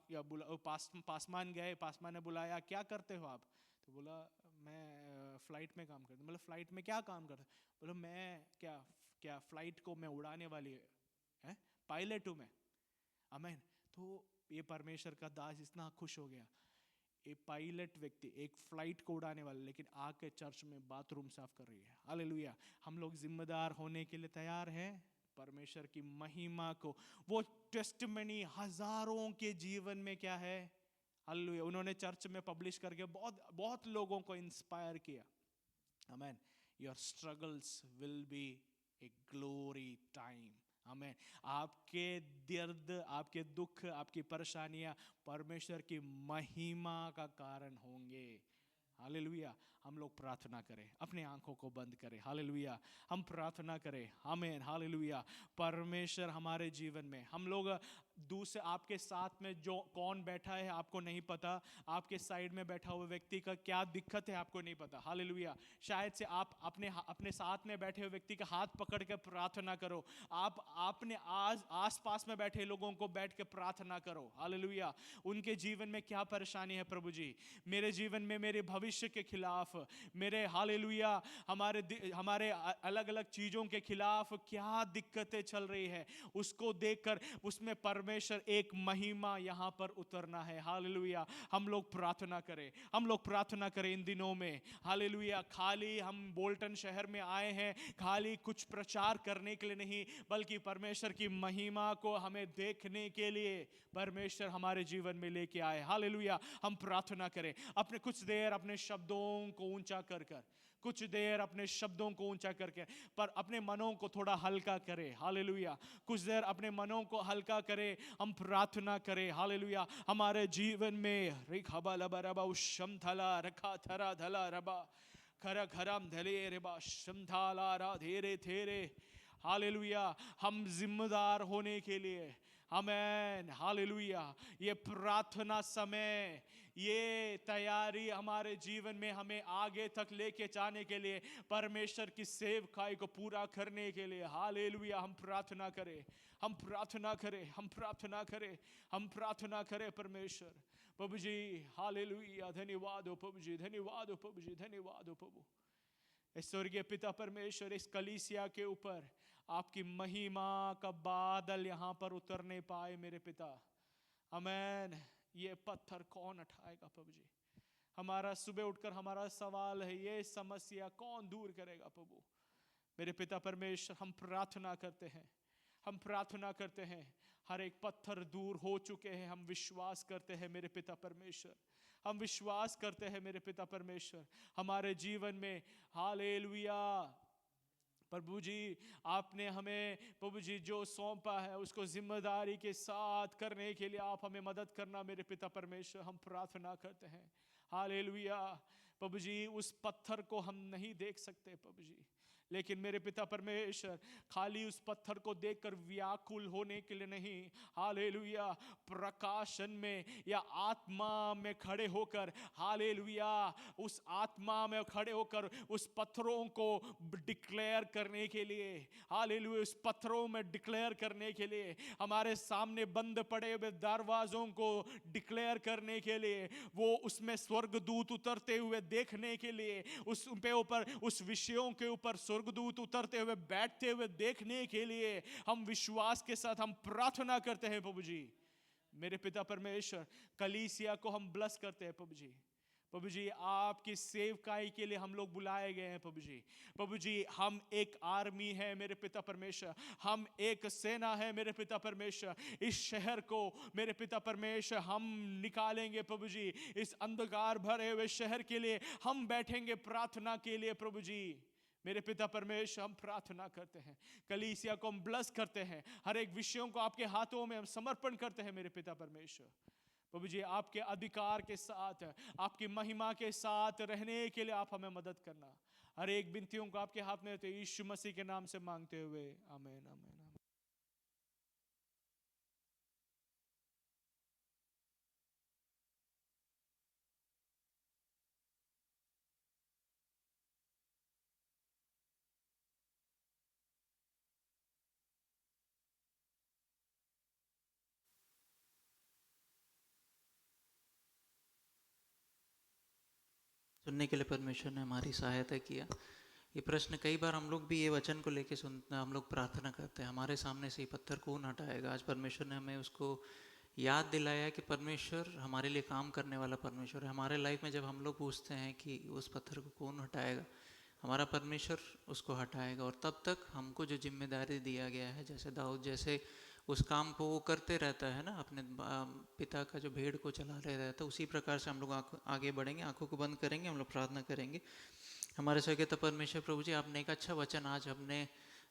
पासमान गए, पासमान ने बुलाया, क्या करते हो आप? तो बोला, मैं फ्लाइट में काम करता हूँ। मतलब फ्लाइट में क्या काम करता? बोला, मैं क्या फ्लाइट को मैं उड़ाने वाली है, पायलट हूँ मैं, आमीन। तो ये परमेश्वर का दास इतना खुश हो गया, एक पायलट व्यक्ति, एक फ्लाइट को उड़ाने वाला, लेकिन आके चर्च में बाथरूम साफ कर रही है। हालेलुया, हम लोग जिम्मेदार होने के लिए तैयार हैं परमेश्वर की महिमा को। वो टेस्टिमनी हजारों के जीवन में क्या है, हालेलुया, उन्होंने चर्च में पब्लिश करके बहुत बहुत लोगों को इंस्पायर किया। आमीन, your struggles will be a glory time. आमीन, आपके दर्द, आपके दुख, आपकी परेशानियां परमेश्वर की महिमा का कारण होंगे। हालेलुया, हम लोग प्रार्थना करें, अपने आंखों को बंद करें। हालेलुया, हम प्रार्थना करें। आमीन, हालेलुया। परमेश्वर हमारे जीवन में, हम लोग दूसरे, आपके साथ में जो कौन बैठा है आपको नहीं पता, आपके साइड में बैठा हुआ व्यक्ति का क्या दिक्कत है आपको नहीं पता। हालेलुया, शायद से आप अपने साथ में बैठे हुए व्यक्ति का हाथ पकड़ के प्रार्थना करो। आपने आस पास में बैठे लोगों को बैठ के प्रार्थना करो। हालेलुया, उनके जीवन में क्या परेशानी है, प्रभु जी मेरे जीवन में, मेरे भविष्य के खिलाफ, मेरे, हालेलुया, हमारे अलग अलग चीजों के खिलाफ क्या दिक्कतें चल रही है, उसको देखकर उसमें परमेश्वर एक महिमा यहां पर उतरना है। हालेलुया, हम लोग प्रार्थना करें, हम लोग प्रार्थना करें इन दिनों में। हालेलुया, खाली हम बोल्टन शहर में आए हैं खाली कुछ प्रचार करने के लिए नहीं, बल्कि परमेश्वर की महिमा को हमें देखने के लिए परमेश्वर हमारे जीवन में लेके आए। हालेलुया, हम प्रार्थना करें, अपने कुछ देर अपने शब्दों को ऊंचा कर कुछ देर अपने शब्दों को ऊंचा करके, पर अपने मनों को थोड़ा हल्का करें। हालेलुया, कुछ देर अपने मनों को हल्का करें, हम प्रार्थना करें। हालेलुया, हमारे जीवन में रिखबा लबा रबा उशम थला रखा थरा धला रबा खर खरम धले रेबा शमथाला रा धीरे धीरे। हालेलुया, हम जिम्मेदार होने के लिए, आमेन, हालेलुया, ये प्रार्थना समय, ये तैयारी हमारे जीवन में हमें आगे तक लेके जाने के लिए, परमेश्वर की सेवकाई को पूरा करने के लिए। हालेलुया, हम प्रार्थना करें, हम प्रार्थना करें, हम प्रार्थना करें, हम प्रार्थना करें। परमेश्वर, प्रभु जी, हालेलुया, धन्यवाद हो प्रभु जी, धन्यवाद हो प्रभु जी, धन्यवाद हो प्रभु। स्वर्गीय पिता परमेश्वर, इस कलीसिया के ऊपर आपकी महिमा का बादल यहाँ पर उतरने पाए मेरे पिता। आमेन, ये पत्थर कौन उठाएगा प्रभु जी? हमारा सुबह उठकर हमारा सवाल है, ये समस्या कौन दूर करेगा प्रभु? मेरे पिता परमेश्वर, हम प्रार्थना करते हैं, हम प्रार्थना करते हैं, हर एक पत्थर दूर हो चुके हैं। हम विश्वास करते हैं मेरे पिता परमेश्वर, हम विश्वास करते हैं मेरे पिता परमेश्वर, हमारे जीवन में, हालेलुया, प्रभु जी आपने हमें प्रभु जी जो सौंपा है उसको जिम्मेदारी के साथ करने के लिए आप हमें मदद करना मेरे पिता परमेश्वर। हम प्रार्थना करते हैं, हालेलुया, प्रभु जी उस पत्थर को हम नहीं देख सकते प्रभु जी, लेकिन मेरे पिता परमेश्वर खाली उस पत्थर को देखकर व्याकुल होने के लिए नहीं, हालेलुया, प्रकाशन में या आत्मा में खड़े होकर, हालेलुया, उस आत्मा में खड़े होकर उस पत्थरों को डिक्लेयर करने के लिए, हालेलुया, उस पत्थरों में डिक्लेयर करने के लिए, हमारे सामने बंद पड़े हुए दरवाजों को डिक्लेयर करने के लिए, वो उसमें स्वर्गदूत उतरते हुए देखने के लिए, उस पे ऊपर उस विषयों के ऊपर स्वर्गदूत उतरते हुए बैठते हुए देखने के लिए हम विश्वास के साथ हम प्रार्थना करते हैं प्रभु जी। मेरे पिता परमेश्वर, कलीसिया को हम ब्लेस करते हैं प्रभु जी। प्रभु जी, आपकी सेवकाई के लिए हम लोग बुलाए गए हैं प्रभु जी। प्रभु जी, हम एक आर्मी है मेरे पिता परमेश्वर, हम एक सेना है मेरे पिता परमेश्वर। इस शहर को मेरे पिता परमेश्वर हम निकालेंगे प्रभु जी। इस अंधकार भरे हुए शहर के लिए हम बैठेंगे प्रार्थना के लिए प्रभु जी। मेरे पिता परमेश्वर, हम प्रार्थना करते हैं, कलीसिया को हम ब्लेस करते हैं, हर एक विषयों को आपके हाथों में हम समर्पण करते हैं मेरे पिता परमेश्वर। प्रभु जी, आपके अधिकार के साथ, आपकी महिमा के साथ रहने के लिए आप हमें मदद करना। हर एक विनतियों को आपके हाथ में रहते यीशु मसीह के नाम से मांगते हुए, आमीन, आमीन। सुनने के लिए परमेश्वर ने हमारी सहायता किया। ये प्रश्न कई बार हम लोग भी ये वचन को लेके सुनते हैं, हम लोग प्रार्थना करते हैं, हमारे सामने से ये पत्थर कौन हटाएगा। आज परमेश्वर ने हमें उसको याद दिलाया कि परमेश्वर हमारे लिए काम करने वाला परमेश्वर है। हमारे लाइफ में जब हम लोग पूछते हैं कि उस पत्थर को कौन हटाएगा, हमारा परमेश्वर उसको हटाएगा। और तब तक हमको जो जिम्मेदारी दिया गया है, जैसे दाऊद जैसे उस काम को वो करते रहता है ना, अपने पिता का जो भेड़ को चला रहता है, उसी प्रकार से हम लोग आगे बढ़ेंगे। आंखों को बंद करेंगे, हम लोग प्रार्थना करेंगे। हमारे स्वर्गीय परमेश्वर प्रभु जी, आपने एक अच्छा वचन आज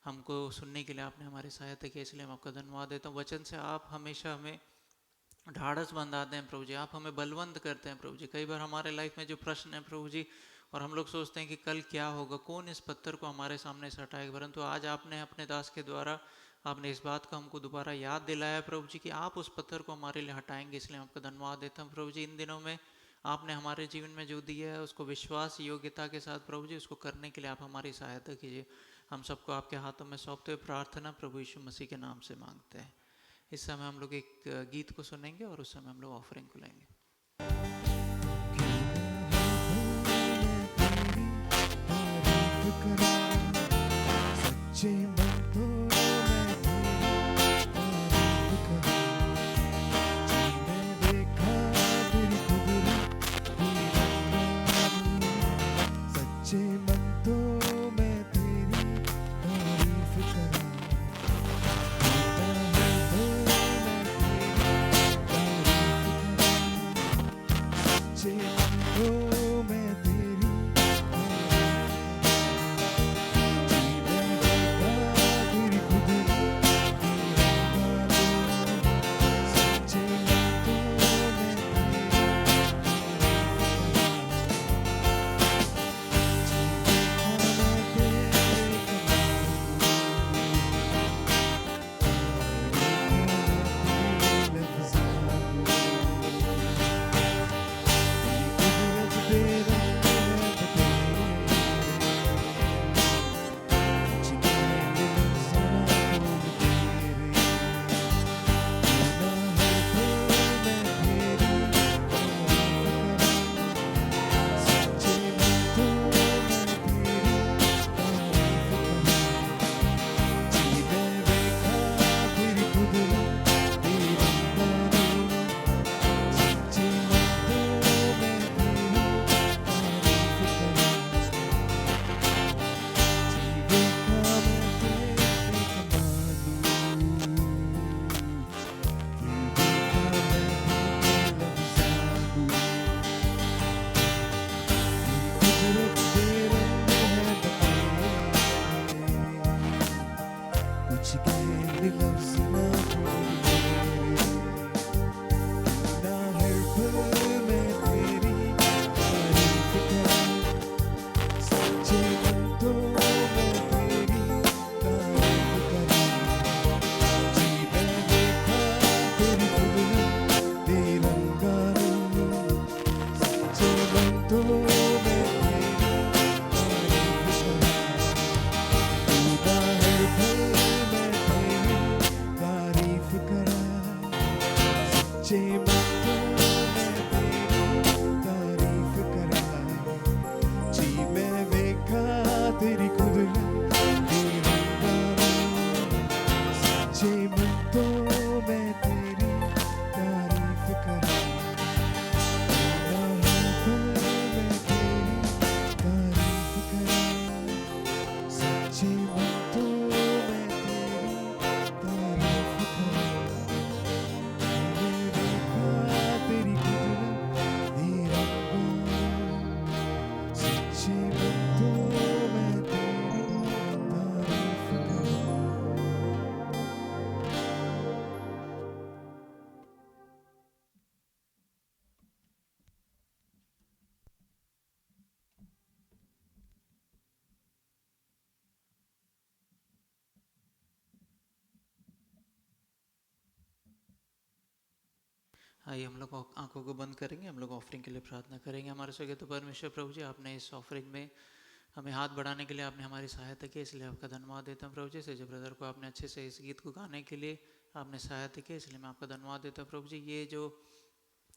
हमको सुनने के लिए आपने हमारी सहायता की, इसलिए हम आपका धन्यवाद देता हूँ। वचन से आप हमेशा हमें ढाढ़स बंधाते हैं प्रभु जी, आप हमें बलवंत करते हैं प्रभु जी। कई बार हमारे लाइफ में जो प्रश्न है प्रभु जी, और हम लोग सोचते हैं कि कल क्या होगा, कौन इस पत्थर को हमारे सामने से हटाएगा, परंतु आज आपने अपने दास के द्वारा आपने इस बात को हमको दोबारा याद दिलाया प्रभु जी कि आप उस पत्थर को हमारे लिए हटाएंगे, इसलिए आपका धन्यवाद देता हूँ प्रभु जी। इन दिनों में आपने हमारे जीवन में जो दिया है उसको विश्वास योग्यता के साथ प्रभु जी उसको करने के लिए आप हमारी सहायता कीजिए। हम सबको आपके हाथों में सौंपते हुए प्रार्थना प्रभु यीशु मसीह के नाम से मांगते हैं। इस समय हम लोग एक गीत को सुनेंगे और उस समय हम लोग ऑफरिंग को लेंगे। Sacce quanto me सच्ची मन तो मैं तेरी तारीफ करूंगा, मैंने देखा तेरी कुदरत दी रब्बा, सच्ची मन तो मैं तेरी तारीफ करूंगा। आइए हम लोग आंखों को बंद करेंगे, हम लोग ऑफरिंग के लिए प्रार्थना करेंगे। हमारे स्वर्गीय तो परमेश्वर प्रभु जी, आपने इस ऑफरिंग में हमें हाथ बढ़ाने के लिए आपने हमारी सहायता की, इसलिए आपका धन्यवाद देता हूँ प्रभु जी। से जो ब्रदर को आपने अच्छे से इस गीत को गाने के लिए आपने सहायता की, इसलिए मैं आपका धन्यवाद देता हूँ प्रभु जी। ये जो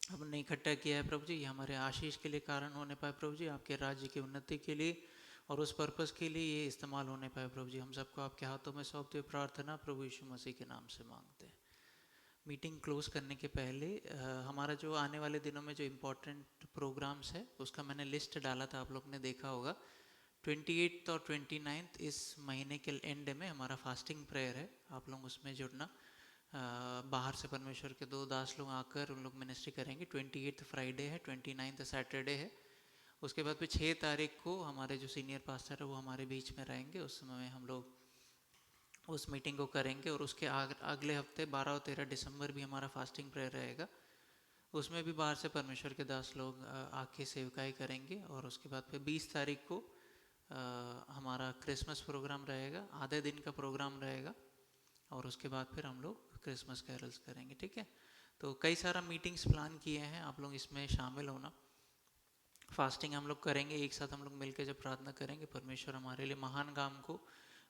हमने इकट्ठा किया है प्रभु जी, ये हमारे आशीष के लिए कारण होने पाए प्रभु जी, आपके राज्य की उन्नति के लिए और उस पर्पज़ के लिए ये इस्तेमाल होने पाए प्रभु जी। हम सबको आपके हाथों में सौंपते हुए प्रार्थना प्रभु यीशु मसीह के नाम से मांगते हैं। मीटिंग क्लोज करने के पहले हमारा जो आने वाले दिनों में जो इम्पोर्टेंट प्रोग्राम्स है उसका मैंने लिस्ट डाला था, आप लोग ने देखा होगा। 28 और 29 इस महीने के एंड में हमारा फास्टिंग प्रेयर है, आप लोग उसमें जुड़ना। बाहर से परमेश्वर के 2 दास लोग आकर उन लोग मिनिस्ट्री करेंगे। 28 फ्राइडे है, 29 सैटरडे है। उसके बाद फिर 6 तारीख को हमारे जो सीनियर पास्टर है वो हमारे बीच में रहेंगे, उस समय हम लोग उस मीटिंग को करेंगे। और उसके अगले हफ्ते 12 और 13 दिसंबर भी हमारा फास्टिंग प्रेयर रहेगा, उसमें भी बाहर से परमेश्वर के दास लोग आके सेवकाई करेंगे। और उसके बाद फिर 20 तारीख को हमारा क्रिसमस प्रोग्राम रहेगा, आधे दिन का प्रोग्राम रहेगा। और उसके बाद फिर हम लोग क्रिसमस कैरल्स करेंगे, ठीक है। तो कई सारा मीटिंग्स प्लान किए हैं, आप लोग इसमें शामिल होना। फास्टिंग हम लोग करेंगे, एक साथ हम लोग मिलकर जब प्रार्थना करेंगे, परमेश्वर हमारे लिए महान काम को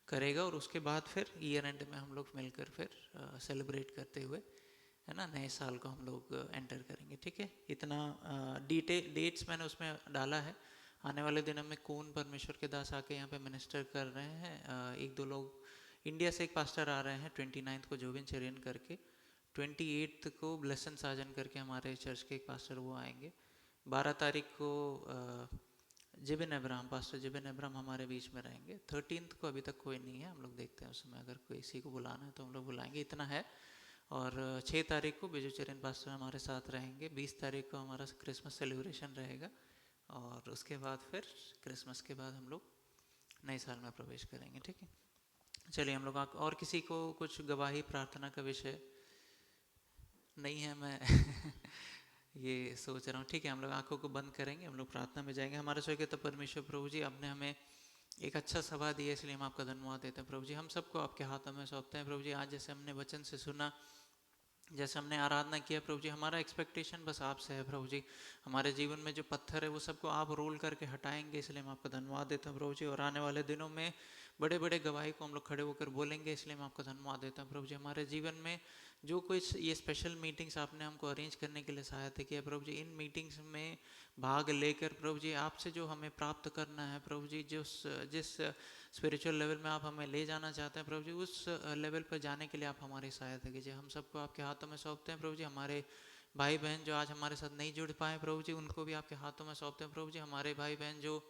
करेगा। और उसके बाद फिर ईयर एंड में हम लोग मिलकर फिर सेलिब्रेट करते हुए, है ना, नए साल को हम लोग एंटर करेंगे, ठीक है। इतना डेट्स मैंने उसमें डाला है। आने वाले दिनों में कौन परमेश्वर के दास आके यहाँ पे मिनिस्टर कर रहे हैं, 1-2 लोग इंडिया से एक पास्टर आ रहे हैं 29 को जोबिन चेरियन करके, 28 को ब्लेसन साजन करके हमारे चर्च के एक पास्टर वो आएंगे, 12 तारीख को Jibin Abraham, pastor Jibin Abraham हमारे बीच में रहेंगे। 13 को अभी तक कोई नहीं है, हम लोग देखते हैं उसमें अगर कोई किसी को बुलाना है तो हम लोग बुलाएंगे, इतना है। और 6 तारीख को बिजू चरण पास्टर हमारे साथ रहेंगे। 20 तारीख को हमारा क्रिसमस सेलिब्रेशन रहेगा। और उसके बाद फिर क्रिसमस के बाद हम लोग नए साल में प्रवेश करेंगे, ठीक है। चलिए हम लोग और किसी को कुछ गवाही प्रार्थना का विषय नहीं है, मैं ये सोच रहा हूँ, ठीक है। हम लोग आंखों को बंद करेंगे, हम लोग प्रार्थना में जाएंगे। हमारे स्वर्गीय परमेश्वर प्रभु जी, आपने हमें एक अच्छा सभा दिया, इसलिए हम आपका धन्यवाद देते हैं प्रभु जी। हम सबको आपके हाथों में सौंपते हैं प्रभु जी। आज जैसे हमने वचन से सुना, जैसे हमने आराधना किया प्रभु जी, हमारा एक्सपेक्टेशन बस आपसे है प्रभु जी। हमारे जीवन में जो पत्थर है वो सबको आप रोल करके हटाएंगे, इसलिए हम आपका धन्यवाद देते हैं प्रभु जी। और आने वाले दिनों में बड़े बड़े गवाही को हम लोग खड़े होकर बोलेंगे, इसलिए हम आपका धन्यवाद देते हैं प्रभु जी। हमारे जीवन में जो कुछ ये स्पेशल मीटिंग्स आपने हमको अरेंज करने के लिए सहायता किया प्रभु जी, इन मीटिंग्स में भाग लेकर प्रभु जी आपसे जो हमें प्राप्त करना है प्रभु जी, जिस स्पिरिचुअल लेवल में आप हमें ले जाना चाहते हैं प्रभु जी, उस लेवल पर जाने के लिए आप हमारी सहायता कीजिए। हम सबको आपके हाथों में सौंपते हैं प्रभु जी। हमारे भाई बहन जो आज हमारे साथ नहीं जुड़ पाए प्रभु जी, उनको भी आपके हाथों में सौंपते हैं प्रभु जी। हमारे भाई बहन जो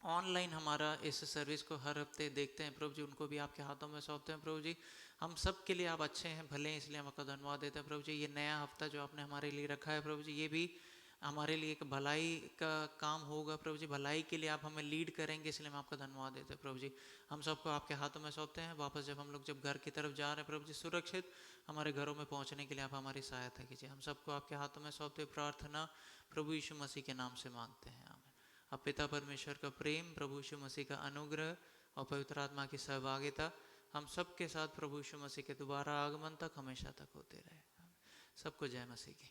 ऑनलाइन हमारा इस सर्विस को हर हफ्ते देखते हैं प्रभु जी, उनको भी आपके हाथों में सौंपते हैं प्रभु जी। हम सब के लिए आप अच्छे हैं, भले हैं, इसलिए हम आपका धन्यवाद देते हैं प्रभु जी। ये नया हफ्ता जो आपने हमारे लिए रखा है प्रभु जी, ये भी हमारे लिए एक भलाई का काम होगा प्रभु जी। भलाई के लिए आप हमें लीड करेंगे, इसलिए हम आपका धन्यवाद देते हैं प्रभु जी। हम सबको आपके हाथों में सौंपते हैं। वापस जब हम लोग घर की तरफ जा रहे हैं प्रभु जी, सुरक्षित हमारे घरों में पहुंचने के लिए आप हमारी सहायता कीजिए। हम सबको आपके हाथों में सौंपते प्रार्थना प्रभु यीशु मसीह के नाम से मांगते हैं, आमीन। अब पिता परमेश्वर का प्रेम, प्रभु यीशु मसीह का अनुग्रह और पवित्र आत्मा की सहभागिता हम सब के साथ प्रभु यीशु मसीह के दोबारा आगमन तक हमेशा तक होते रहे। सबको जय मसीह की।